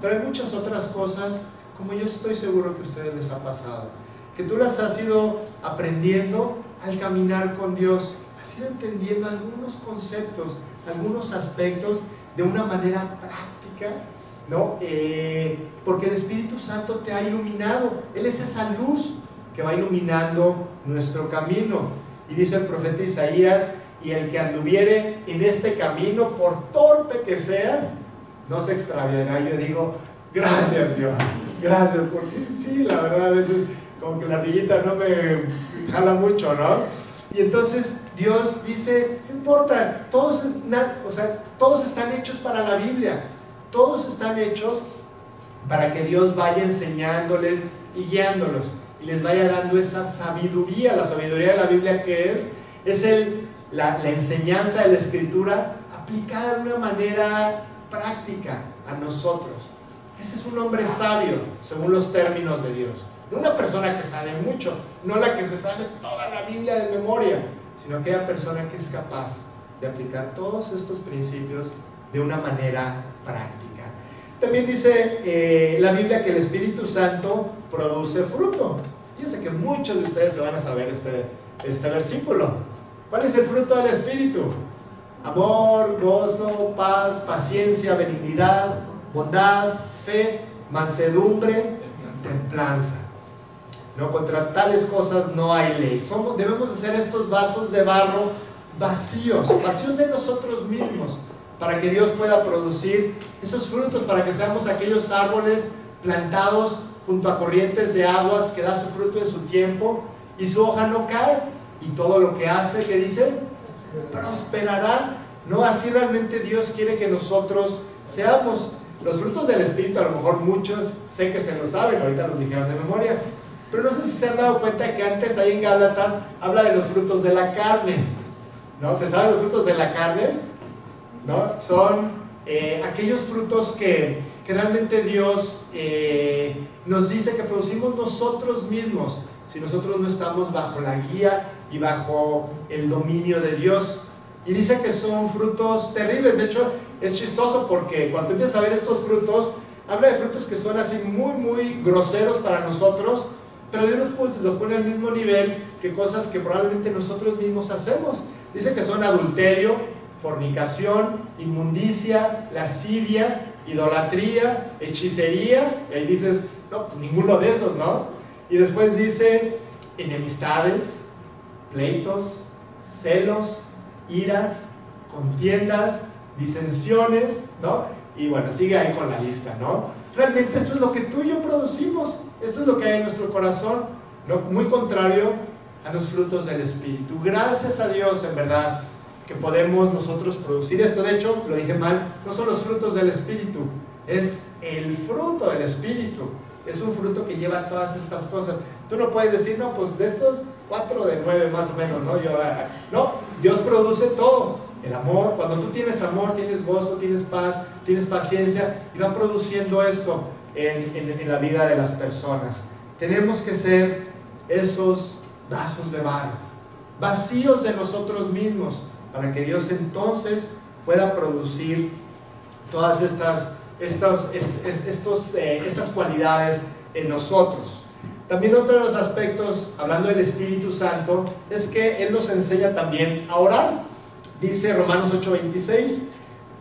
Pero hay muchas otras cosas, como yo estoy seguro que a ustedes les ha pasado, que tú las has ido aprendiendo al caminar con Dios, has ido entendiendo algunos conceptos, algunos aspectos de una manera práctica, ¿no? Porque el Espíritu Santo te ha iluminado. Él es esa luz que va iluminando nuestro camino. Y dice el profeta Isaías: y el que anduviere en este camino, por torpe que sea, no se extraviará. Yo digo, gracias Dios, gracias, porque sí, la verdad a veces como que la ardillita no me jala mucho, ¿no? Y entonces Dios dice, no importa, todos están hechos para la Biblia, todos están hechos para que Dios vaya enseñándoles y guiándolos, y les vaya dando esa sabiduría. La sabiduría de la Biblia, ¿qué es? Es la enseñanza de la Escritura aplicada de una manera práctica a nosotros. Ese es un hombre sabio, según los términos de Dios. No una persona que sabe mucho, no la que se sabe toda la Biblia de memoria, sino aquella persona que es capaz de aplicar todos estos principios de una manera práctica. También dice la Biblia que el Espíritu Santo produce fruto. Yo sé que muchos de ustedes se van a saber este versículo. ¿Cuál es el fruto del Espíritu? Amor, gozo, paz, paciencia, benignidad, bondad, fe, mansedumbre, templanza. No, contra tales cosas no hay ley. Debemos hacer estos vasos de barro vacíos de nosotros mismos, para que Dios pueda producir esos frutos, para que seamos aquellos árboles plantados junto a corrientes de aguas, que da su fruto en su tiempo y su hoja no cae, y todo lo que hace, ¿qué dice? Prosperará. No, así realmente Dios quiere que nosotros seamos. Los frutos del Espíritu, a lo mejor muchos sé que se lo saben, ahorita los dijeron de memoria, pero no sé si se han dado cuenta que antes ahí en Gálatas habla de los frutos de la carne, ¿no? ¿Se saben los frutos de la carne? ¿No? Son aquellos frutos que realmente Dios nos dice que producimos nosotros mismos, si nosotros no estamos bajo la guía y bajo el dominio de Dios. Y dice que son frutos terribles. De hecho, es chistoso porque cuando empiezas a ver estos frutos, habla de frutos que son así muy, muy groseros para nosotros, pero Dios los pone al mismo nivel que cosas que probablemente nosotros mismos hacemos. Dice que son adulterio, fornicación, inmundicia, lascivia, idolatría, hechicería. Y ahí dices, no, pues ninguno de esos, ¿no? Y después dice enemistades, pleitos, celos, iras, contiendas, disensiones, ¿no? Y bueno, sigue ahí con la lista, ¿no? Realmente esto es lo que tú y yo producimos, esto es lo que hay en nuestro corazón, ¿no? Muy contrario a los frutos del Espíritu. Gracias a Dios, en verdad, que podemos nosotros producir esto. De hecho, lo dije mal, no son los frutos del Espíritu, es el fruto del Espíritu. Es un fruto que lleva todas estas cosas. Tú no puedes decir, no, pues de estos 4 de 9 más o menos, ¿no? No, Dios produce todo. El amor, cuando tú tienes amor, tienes gozo, tienes paz, tienes paciencia, y va produciendo esto en la vida de las personas. Tenemos que ser esos vasos de barro, vacíos de nosotros mismos, para que Dios entonces pueda producir todas estas cualidades en nosotros. También otro de los aspectos, hablando del Espíritu Santo, es que Él nos enseña también a orar. Dice Romanos 8:26,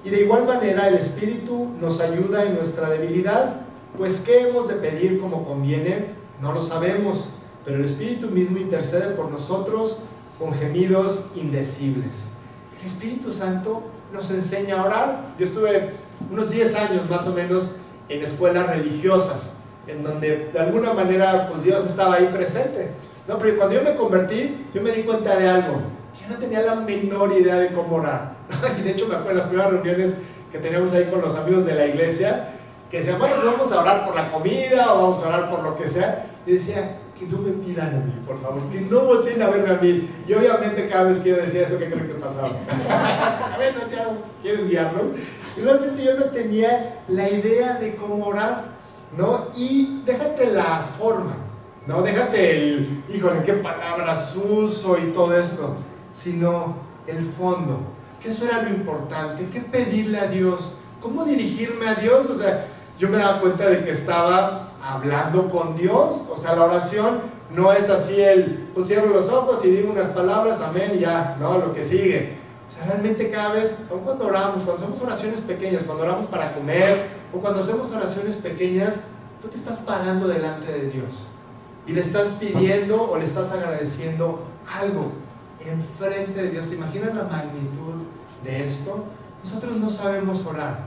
y de igual manera el Espíritu nos ayuda en nuestra debilidad, pues ¿qué hemos de pedir como conviene? No lo sabemos, pero el Espíritu mismo intercede por nosotros con gemidos indecibles. El Espíritu Santo nos enseña a orar. Yo estuve unos 10 años más o menos en escuelas religiosas, en donde de alguna manera pues Dios estaba ahí presente, ¿no? Pero cuando yo me convertí, yo me di cuenta de algo. Yo no tenía la menor idea de cómo orar. Y de hecho me acuerdo de las primeras reuniones que teníamos ahí con los amigos de la iglesia, que decían, bueno, vamos a orar por la comida o vamos a orar por lo que sea. Y decía, que no me pidan a mí, por favor, que no volteen a verme a mí. Y obviamente cada vez que yo decía eso, ¿qué creo que pasaba? A ver, Santiago, ¿quieres guiarnos? Y realmente yo no tenía la idea de cómo orar, ¿no? Y déjate la forma, ¿no? Déjate híjole, qué palabras uso y todo esto. sino el fondo, que eso era lo importante, qué pedirle a Dios, cómo dirigirme a Dios. O sea, yo me daba cuenta de que estaba hablando con Dios. O sea, la oración no es así pues cierro los ojos y digo unas palabras, amén, y ya, no, lo que sigue. O sea, realmente cada vez, aun cuando oramos, cuando hacemos oraciones pequeñas, cuando oramos para comer, o cuando hacemos oraciones pequeñas, tú te estás parando delante de Dios y le estás pidiendo o le estás agradeciendo algo enfrente de Dios. ¿Te imaginas la magnitud de esto? Nosotros no sabemos orar,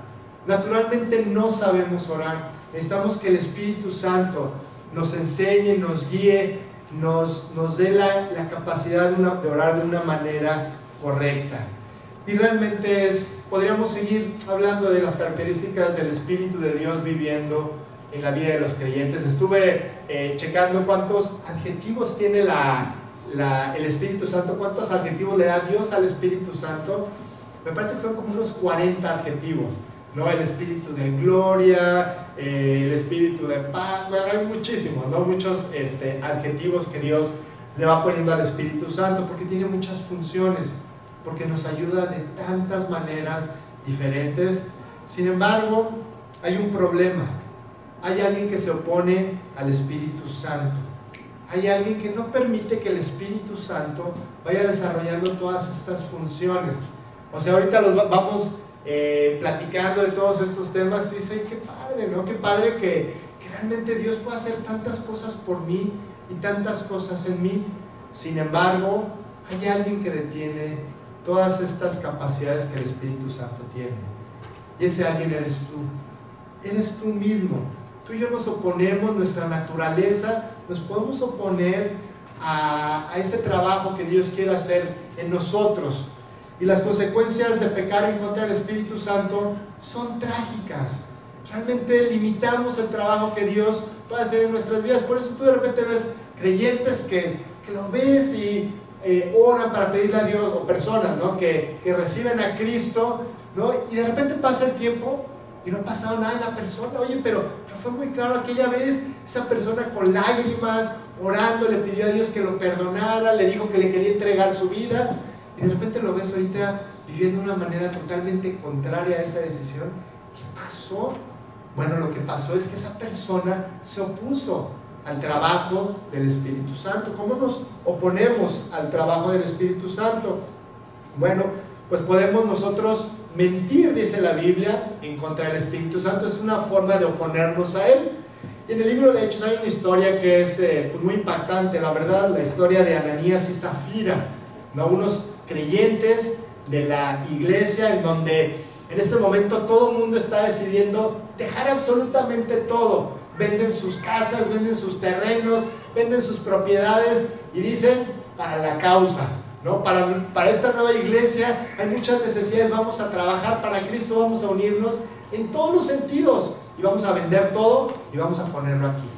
naturalmente no sabemos orar. Necesitamos que el Espíritu Santo nos enseñe, nos guíe, nos dé la capacidad de orar de una manera correcta. Y realmente podríamos seguir hablando de las características del Espíritu de Dios viviendo en la vida de los creyentes. Estuve checando cuántos adjetivos tiene el Espíritu Santo, cuántos adjetivos le da Dios al Espíritu Santo. Me parece que son como unos 40 adjetivos, ¿no? El Espíritu de gloria, el Espíritu de paz, bueno, hay muchísimos, ¿no? Muchos adjetivos que Dios le va poniendo al Espíritu Santo, porque tiene muchas funciones, porque nos ayuda de tantas maneras diferentes. Sin embargo, hay un problema. Hay alguien que se opone al Espíritu Santo. Hay alguien que no permite que el Espíritu Santo vaya desarrollando todas estas funciones. O sea, ahorita vamos platicando de todos estos temas y dice, qué padre, ¿no? Qué padre que realmente Dios pueda hacer tantas cosas por mí y tantas cosas en mí. Sin embargo, hay alguien que detiene todas estas capacidades que el Espíritu Santo tiene. Y ese alguien eres tú. Eres tú mismo. Tú y yo nos oponemos, nuestra naturaleza, nos podemos oponer a ese trabajo que Dios quiere hacer en nosotros. Y las consecuencias de pecar en contra del Espíritu Santo son trágicas. Realmente limitamos el trabajo que Dios puede hacer en nuestras vidas. Por eso tú de repente ves creyentes que lo ves y oran para pedirle a Dios, o personas, ¿no? que reciben a Cristo, ¿no? Y de repente pasa el tiempo y no ha pasado nada en la persona. Oye, pero fue muy claro aquella vez, esa persona con lágrimas, orando, le pidió a Dios que lo perdonara, le dijo que le quería entregar su vida, y de repente lo ves ahorita viviendo de una manera totalmente contraria a esa decisión. ¿Qué pasó? Bueno, lo que pasó es que esa persona se opuso al trabajo del Espíritu Santo. ¿Cómo nos oponemos al trabajo del Espíritu Santo? Bueno, pues podemos nosotros mentir, dice la Biblia, en contra del Espíritu Santo. Es una forma de oponernos a Él. Y en el libro de Hechos hay una historia que es pues muy impactante, la verdad, la historia de Ananías y Zafira, ¿no? Unos creyentes de la iglesia en donde en este momento todo el mundo está decidiendo dejar absolutamente todo. Venden sus casas, venden sus terrenos, venden sus propiedades y dicen, para la causa, ¿no? Para esta nueva iglesia hay muchas necesidades, vamos a trabajar para Cristo, vamos a unirnos en todos los sentidos y vamos a vender todo y vamos a ponerlo aquí.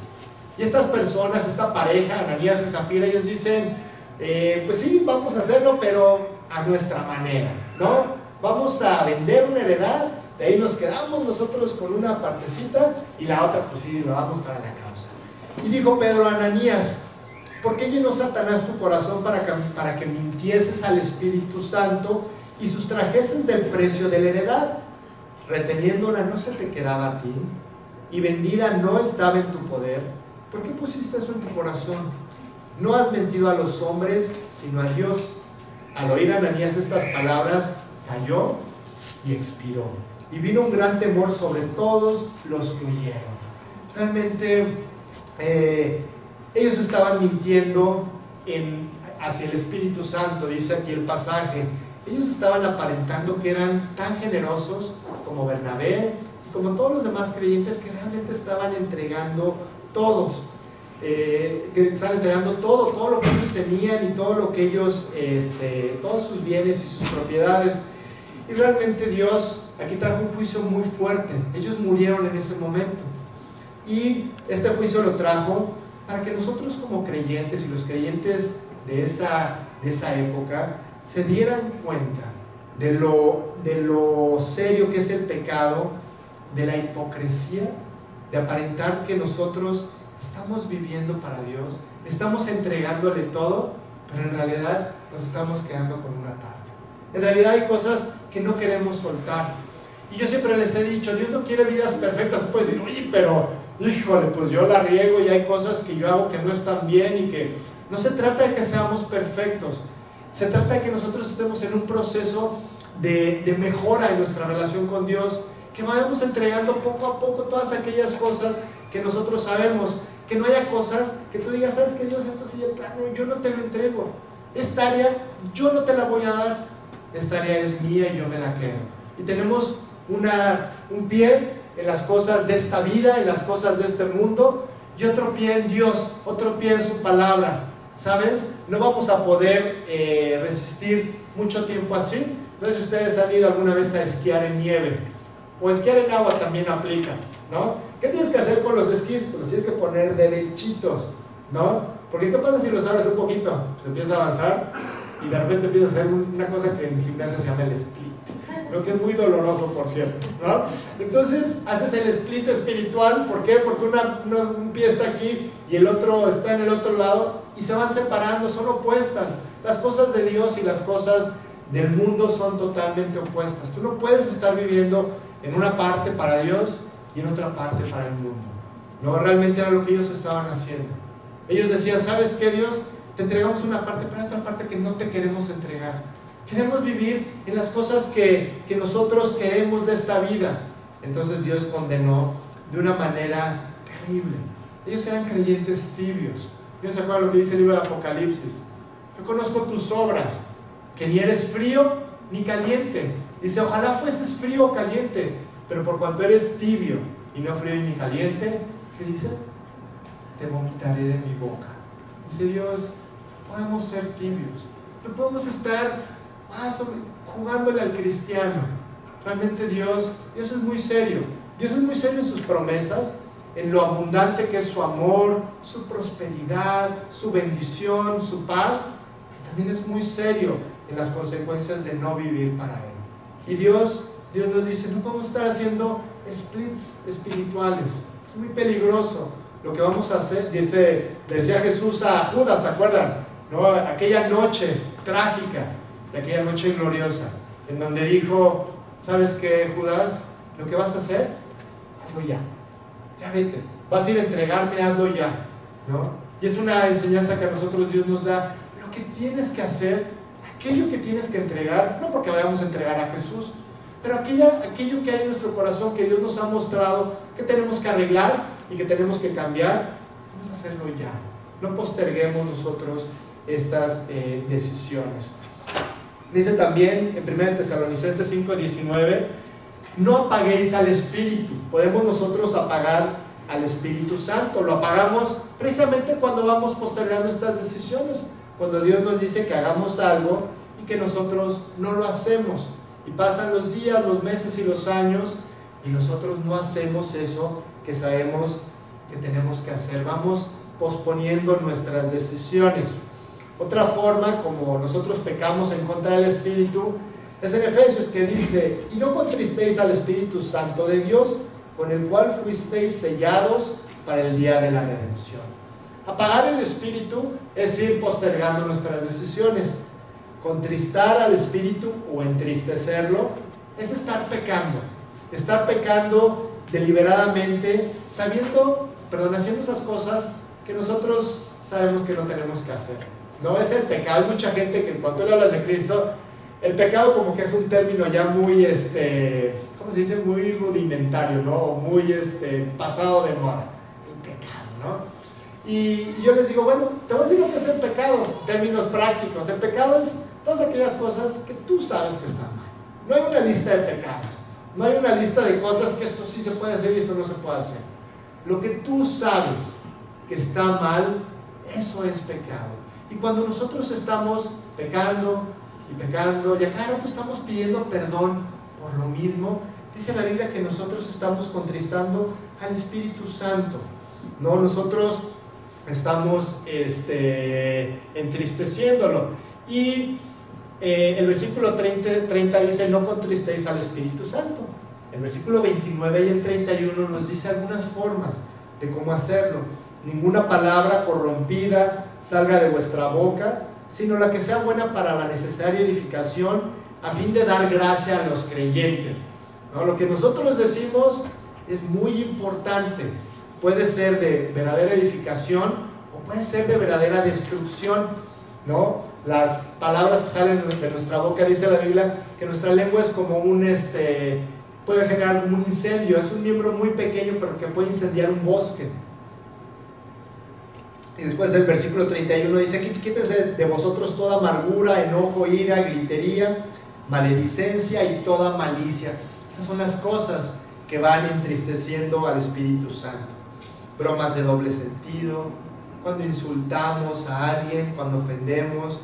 Y estas personas, esta pareja, Ananías y Zafira, ellos dicen, pues sí, vamos a hacerlo, pero a nuestra manera, ¿no? Vamos a vender una heredad, de ahí nos quedamos nosotros con una partecita y la otra pues sí, lo damos para la causa. Y dijo Pedro a Ananías, ¿por qué llenó Satanás tu corazón para que mintieses al Espíritu Santo y sustrajeses del precio de la heredad? Reteniéndola no se te quedaba a ti, y vendida no estaba en tu poder. ¿Por qué pusiste eso en tu corazón? No has mentido a los hombres, sino a Dios. Al oír Ananías estas palabras, cayó y expiró. Y vino un gran temor sobre todos los que oyeron. Realmente ellos estaban mintiendo hacia el Espíritu Santo, dice aquí el pasaje. Ellos estaban aparentando que eran tan generosos como Bernabé, como todos los demás creyentes, que realmente estaban entregando todos. Que están entregando todo lo que ellos tenían y todo lo que ellos, todos sus bienes y sus propiedades. Y realmente Dios aquí trajo un juicio muy fuerte. Ellos murieron en ese momento. Y este juicio lo trajo para que nosotros como creyentes y los creyentes de esa época se dieran cuenta de lo serio que es el pecado, de la hipocresía, de aparentar que nosotros estamos viviendo para Dios, estamos entregándole todo, pero en realidad nos estamos quedando con una parte. En realidad hay cosas que no queremos soltar. Y yo siempre les he dicho, Dios no quiere vidas perfectas. Tú puedes decir, oye, pero, híjole, pues yo la riego y hay cosas que yo hago que no están bien y que... No se trata de que seamos perfectos. Se trata de que nosotros estemos en un proceso de mejora en nuestra relación con Dios, que vayamos entregando poco a poco todas aquellas cosas que nosotros sabemos, que no haya cosas que tú digas, ¿sabes qué, Dios? Esto sí de plano, yo no te lo entrego. Esta área, yo no te la voy a dar. Esta área es mía y yo me la quedo. Y tenemos un pie en las cosas de esta vida, en las cosas de este mundo, y otro pie en Dios, otro pie en su palabra, ¿sabes? No vamos a poder resistir mucho tiempo así. No sé si ustedes han ido alguna vez a esquiar en nieve, o esquiar en agua también aplica, ¿no? ¿Qué tienes que hacer con los esquís? Pues los tienes que poner derechitos, ¿no? Porque ¿qué pasa si los abres un poquito? Pues empieza a avanzar y de repente empieza a hacer una cosa que en gimnasia se llama el split, lo que es muy doloroso, por cierto, ¿no? Entonces haces el split espiritual. ¿Por qué? Porque un pie está aquí y el otro está en el otro lado y se van separando, son opuestas. Las cosas de Dios y las cosas del mundo son totalmente opuestas. Tú no puedes estar viviendo en una parte para Dios y en otra parte para el mundo. No, realmente era lo que ellos estaban haciendo. Ellos decían, ¿sabes qué, Dios? Te entregamos una parte, pero hay otra parte que no te queremos entregar. Queremos vivir en las cosas que nosotros queremos de esta vida. Entonces Dios condenó de una manera terrible. Ellos eran creyentes tibios. ¿No se acuerdan lo que dice el libro de Apocalipsis? Yo conozco tus obras, que ni eres frío ni caliente. Dice, ojalá fueses frío o caliente, pero por cuanto eres tibio y no frío ni caliente, ¿qué dice? Te vomitaré de mi boca. Dice Dios, podemos ser tibios, no podemos estar jugándole al cristiano. Realmente Dios es muy serio. Dios es muy serio en sus promesas, en lo abundante que es su amor, su prosperidad, su bendición, su paz. Y también es muy serio en las consecuencias de no vivir para Él. Y Dios nos dice, no podemos estar haciendo splits espirituales. Es muy peligroso lo que vamos a hacer. Le decía Jesús a Judas, ¿se acuerdan? ¿No? Aquella noche trágica, de aquella noche gloriosa, en donde dijo, ¿sabes qué, Judas? Lo que vas a hacer, hazlo ya. Ya vete. Vas a ir a entregarme, hazlo ya, ¿no? Y es una enseñanza que a nosotros Dios nos da. Lo que tienes que hacer, aquello que tienes que entregar, no porque vayamos a entregar a Jesús, pero aquello que hay en nuestro corazón, que Dios nos ha mostrado, que tenemos que arreglar y que tenemos que cambiar, vamos a hacerlo ya. No posterguemos nosotros estas decisiones. Dice también en 1 Tesalonicenses 5:19, no apaguéis al Espíritu. Podemos nosotros apagar al Espíritu Santo. Lo apagamos precisamente cuando vamos postergando estas decisiones, cuando Dios nos dice que hagamos algo y que nosotros no lo hacemos. Y pasan los días, los meses y los años y nosotros no hacemos eso que sabemos que tenemos que hacer. Vamos posponiendo nuestras decisiones. Otra forma como nosotros pecamos en contra del Espíritu es en Efesios, que dice, y no contristéis al Espíritu Santo de Dios, con el cual fuisteis sellados para el día de la redención. Apagar el Espíritu es ir postergando nuestras decisiones. Contristar al Espíritu o entristecerlo es estar pecando deliberadamente, haciendo esas cosas que nosotros sabemos que no tenemos que hacer. No es el pecado. Hay mucha gente que cuando tú le hablas de Cristo, el pecado como que es un término ya muy, ¿cómo se dice? Muy rudimentario, ¿no? O muy pasado de moda. El pecado, ¿no? Y yo les digo, bueno, te voy a decir lo que es el pecado, en términos prácticos. El pecado es todas aquellas cosas que tú sabes que están mal. No hay una lista de pecados. No hay una lista de cosas que esto sí se puede hacer y esto no se puede hacer. Lo que tú sabes que está mal, eso es pecado. Y cuando nosotros estamos pecando y pecando, y a cada rato estamos pidiendo perdón por lo mismo, dice la Biblia que nosotros estamos contristando al Espíritu Santo, ¿no? Nosotros estamos entristeciéndolo. Y el versículo 30 dice, no contristéis al Espíritu Santo. El versículo 29 y el 31 nos dice algunas formas de cómo hacerlo. Ninguna palabra corrompida salga de vuestra boca, sino la que sea buena para la necesaria edificación, a fin de dar gracia a los creyentes, ¿no? Lo que nosotros decimos es muy importante. Puede ser de verdadera edificación o puede ser de verdadera destrucción, ¿no? Las palabras que salen de nuestra boca, dice la Biblia, que nuestra lengua es como puede generar como un incendio. Es un miembro muy pequeño, pero que puede incendiar un bosque. Y después el versículo 31 dice: quítense de vosotros toda amargura, enojo, ira, gritería, maledicencia y toda malicia. Estas son las cosas que van entristeciendo al Espíritu Santo. Bromas de doble sentido, cuando insultamos a alguien, cuando ofendemos,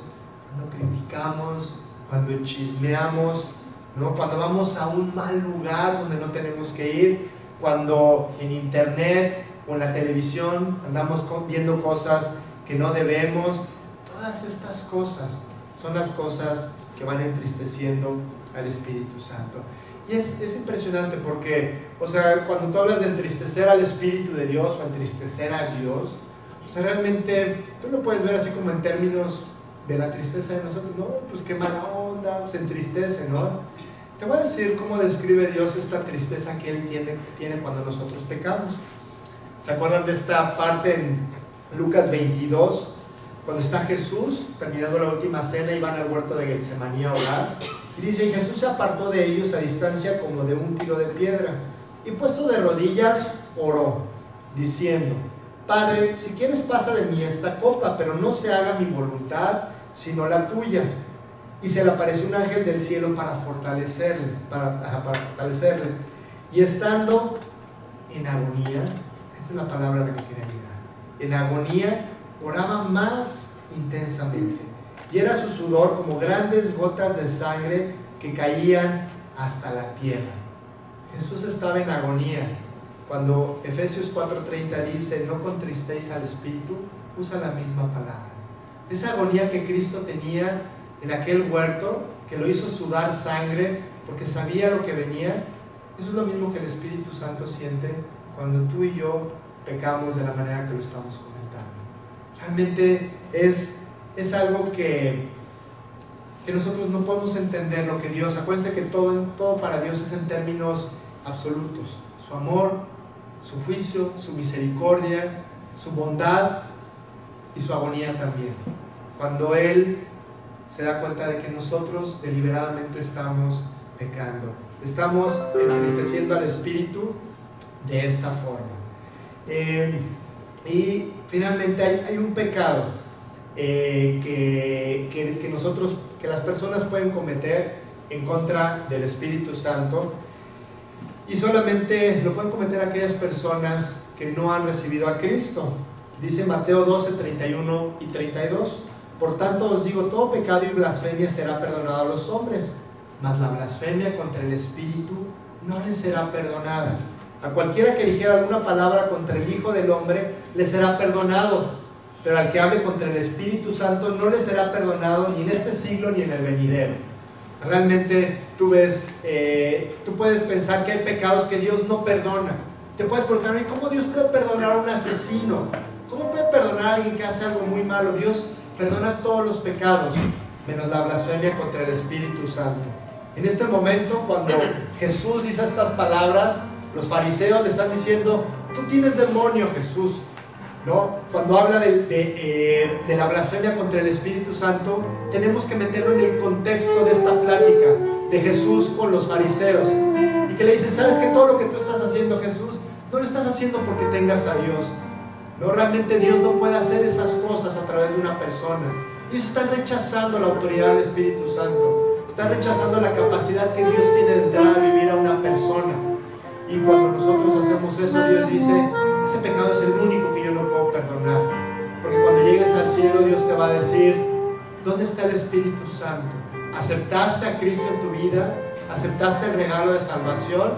cuando criticamos, cuando chismeamos, ¿no? Cuando vamos a un mal lugar donde no tenemos que ir, cuando en internet o en la televisión andamos viendo cosas que no debemos. Todas estas cosas son las cosas que van entristeciendo al Espíritu Santo. Y es impresionante porque, o sea, cuando tú hablas de entristecer al Espíritu de Dios o entristecer a Dios, o sea, realmente tú lo puedes ver así como en términos de la tristeza de nosotros, ¿no? Pues qué mala onda, se entristece, ¿no? Te voy a decir cómo describe Dios esta tristeza que Él tiene cuando nosotros pecamos. ¿Se acuerdan de esta parte en Lucas 22? Cuando está Jesús terminando la última cena y van al huerto de Getsemaní a orar. Y dice: y Jesús se apartó de ellos a distancia como de un tiro de piedra, y puesto de rodillas oró, diciendo: Padre, si quieres pasa de mí esta copa, pero no se haga mi voluntad, sino la tuya. Y se le apareció un ángel del cielo para fortalecerle, y estando en agonía, esta es la palabra a la que quería llegar, en agonía oraba más intensamente, y era su sudor como grandes gotas de sangre que caían hasta la tierra. Jesús estaba en agonía. Cuando Efesios 4:30 dice: no contristéis al Espíritu, usa la misma palabra. Esa agonía que Cristo tenía en aquel huerto, que lo hizo sudar sangre porque sabía lo que venía, eso es lo mismo que el Espíritu Santo siente cuando tú y yo pecamos de la manera que lo estamos comentando. Realmente es algo que nosotros no podemos entender lo que Dios. Acuérdense que todo para Dios es en términos absolutos: su amor, su juicio, su misericordia, su bondad y su agonía también. Cuando Él se da cuenta de que nosotros deliberadamente estamos pecando, estamos entristeciendo al Espíritu de esta forma. Y finalmente hay un pecado que las personas pueden cometer en contra del Espíritu Santo, y solamente lo pueden cometer aquellas personas que no han recibido a Cristo. Dice Mateo 12:31 y 32: por tanto os digo, todo pecado y blasfemia será perdonado a los hombres, mas la blasfemia contra el Espíritu no les será perdonada. A cualquiera que dijera alguna palabra contra el Hijo del Hombre le será perdonado, pero al que hable contra el Espíritu Santo no le será perdonado ni en este siglo ni en el venidero. Realmente tú puedes pensar que hay pecados que Dios no perdona. Te puedes preguntar: ¿cómo Dios puede perdonar a un asesino? ¿Cómo puede perdonar a alguien que hace algo muy malo? Dios perdona todos los pecados, menos la blasfemia contra el Espíritu Santo. En este momento, cuando Jesús dice estas palabras, los fariseos le están diciendo: tú tienes demonio, Jesús, ¿no? Cuando habla de la blasfemia contra el Espíritu Santo, tenemos que meterlo en el contexto de esta plática de Jesús con los fariseos, y que le dicen: sabes que todo lo que tú estás haciendo, Jesús, no lo estás haciendo porque tengas a Dios, no, realmente Dios no puede hacer esas cosas a través de una persona. Ellos están rechazando la autoridad del Espíritu Santo, están rechazando la capacidad que Dios tiene de entrar a vivir a una persona. Y cuando nosotros hacemos eso, Dios dice: ese pecado es el único que yo no puedo perdonar, porque cuando llegues al cielo, Dios te va a decir: ¿dónde está el Espíritu Santo? ¿Aceptaste a Cristo en tu vida? ¿Aceptaste el regalo de salvación?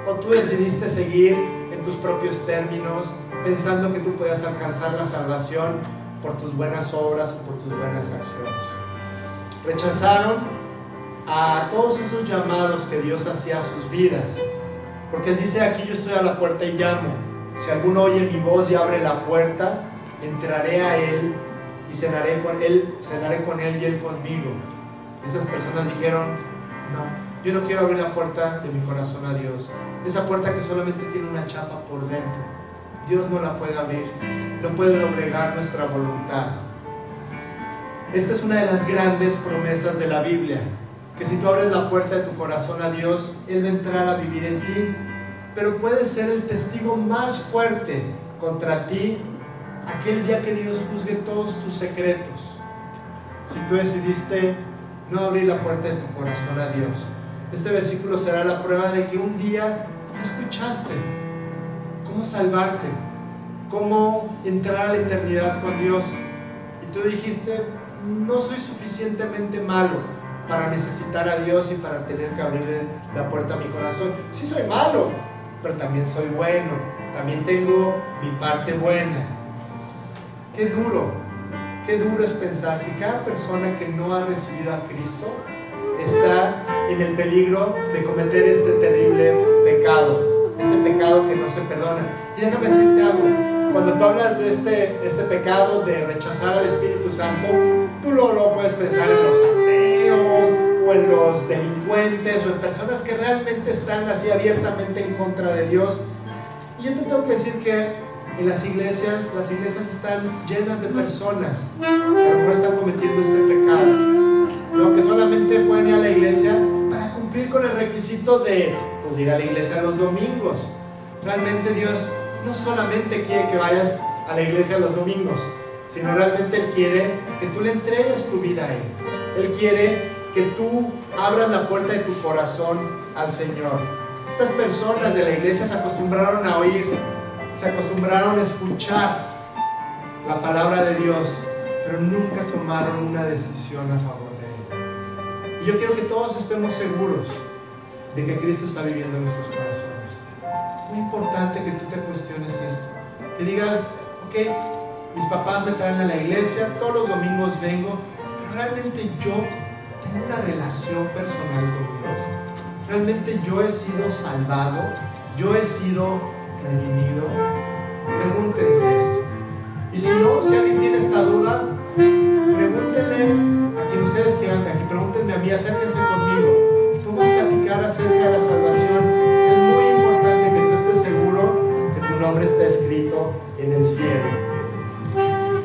¿O tú decidiste seguir en tus propios términos, pensando que tú podías alcanzar la salvación por tus buenas obras o por tus buenas acciones? Rechazaron a todos esos llamados que Dios hacía a sus vidas, porque Él dice: aquí yo estoy a la puerta y llamo. Si alguno oye mi voz y abre la puerta, entraré a él y cenaré con él y él conmigo. Estas personas dijeron, no, yo no quiero abrir la puerta de mi corazón a Dios. Esa puerta que solamente tiene una chapa por dentro. Dios no la puede abrir, no puede doblegar nuestra voluntad. Esta es una de las grandes promesas de la Biblia, que si tú abres la puerta de tu corazón a Dios, Él va a entrar a vivir en ti, pero puede ser el testigo más fuerte contra ti aquel día que Dios juzgue todos tus secretos. Si tú decidiste no abrir la puerta de tu corazón a Dios, este versículo será la prueba de que un día tú escuchaste cómo salvarte, cómo entrar a la eternidad con Dios, y tú dijiste, no soy suficientemente malo para necesitar a Dios y para tener que abrirle la puerta a mi corazón. Sí soy malo, pero también soy bueno, también tengo mi parte buena. Qué duro es pensar que cada persona que no ha recibido a Cristo está en el peligro de cometer este terrible pecado, este pecado que no se perdona. Y déjame decirte algo, cuando tú hablas de este pecado de rechazar al Espíritu Santo, tú luego puedes pensar en los ateos o en los delincuentes o en personas que realmente están así abiertamente en contra de Dios. Y yo te tengo que decir que en las iglesias están llenas de personas que a lo mejor están cometiendo este pecado, ¿no? Que solamente pueden ir a la iglesia para cumplir con el requisito de ir a la iglesia los domingos. Realmente Dios no solamente quiere que vayas a la iglesia los domingos, sino realmente Él quiere que tú le entregues tu vida a Él. Él quiere que tú abras la puerta de tu corazón al Señor. Estas personas de la iglesia se acostumbraron a oír, se acostumbraron a escuchar la palabra de Dios, pero nunca tomaron una decisión a favor de Él. Y yo quiero que todos estemos seguros de que Cristo está viviendo en nuestros corazones. Muy importante que tú te cuestiones esto, que digas, ok, mis papás me traen a la iglesia, todos los domingos vengo, pero realmente yo tengo una relación personal con Dios. Realmente yo he sido salvado, yo he sido redimido. Pregúntense esto. Y si no, si alguien tiene esta duda, pregúntenle a quien ustedes quieran de aquí, pregúntenme a mí, acérquense conmigo. Podemos platicar acerca de la salvación. Es muy importante que tú estés seguro que tu nombre está escrito en el cielo.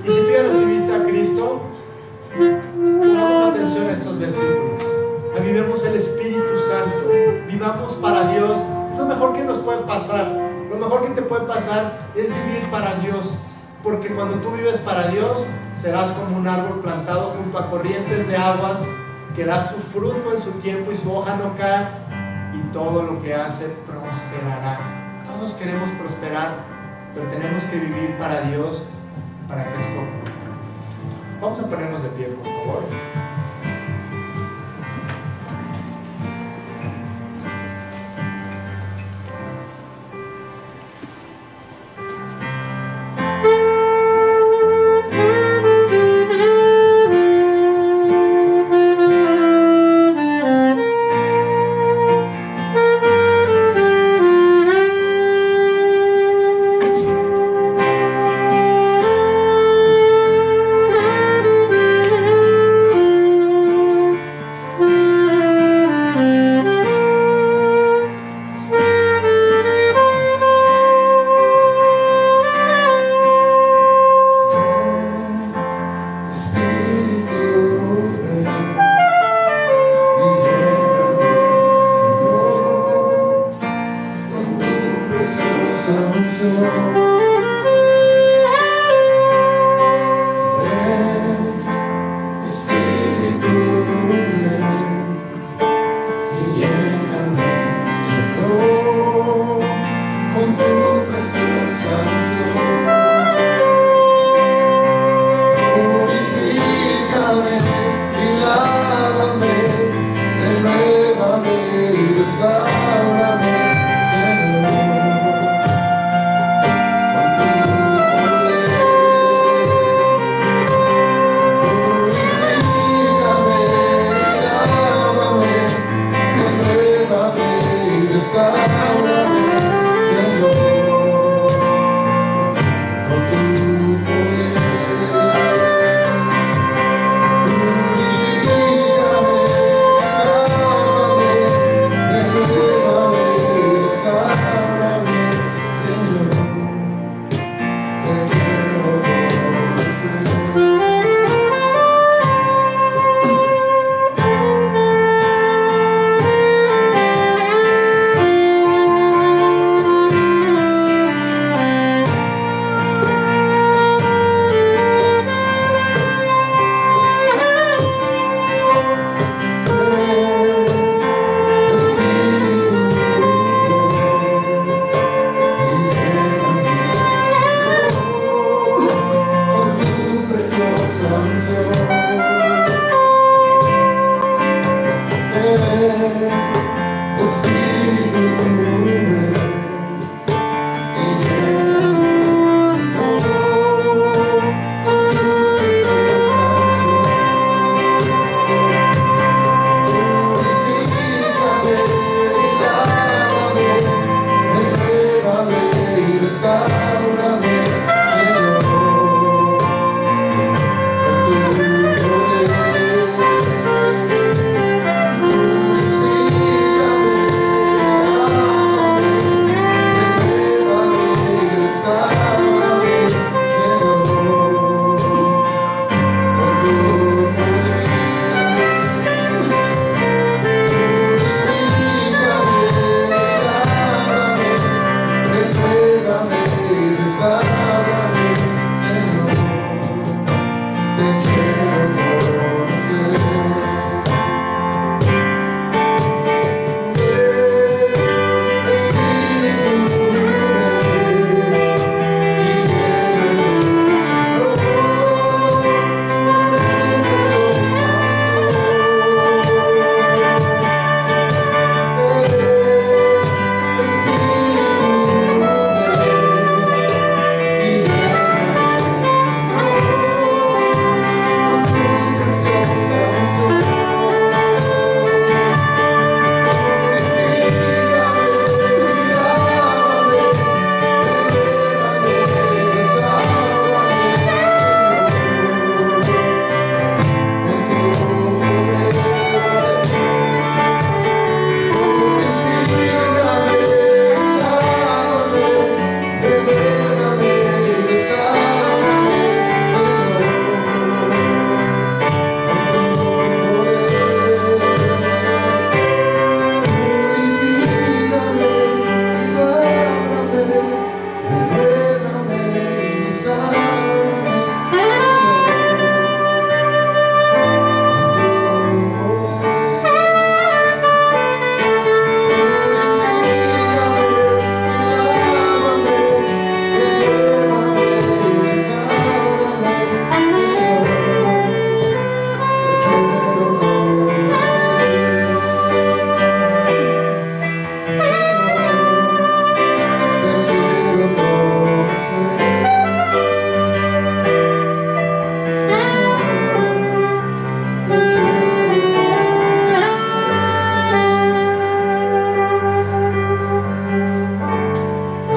Y si tú ya recibiste a Cristo, pongamos atención a estos versículos. Avivemos el Espíritu Santo, vivamos para Dios. Es lo mejor que nos puede pasar. Lo mejor que te puede pasar es vivir para Dios, porque cuando tú vives para Dios serás como un árbol plantado junto a corrientes de aguas, que da su fruto en su tiempo y su hoja no cae, y todo lo que hace prosperará. Todos queremos prosperar, pero tenemos que vivir para Dios para que esto ocurra. Vamos a ponernos de pie, por favor.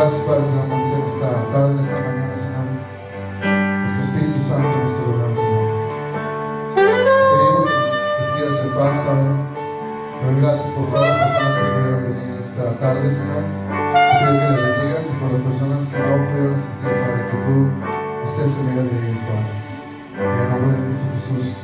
Gracias, Padre, te damos en esta tarde, en esta mañana, Señor, por tu Espíritu Santo en nuestro lugar, Señor. Pedimos que nos despidas en paz, Padre. Te doy gracias por todas las personas que pudieron venir esta tarde, Señor. Te pido que les bendigas y por las personas que no pudieron asistir, Padre, que tú estés en medio de ellos, Padre. En el nombre de Cristo Jesús.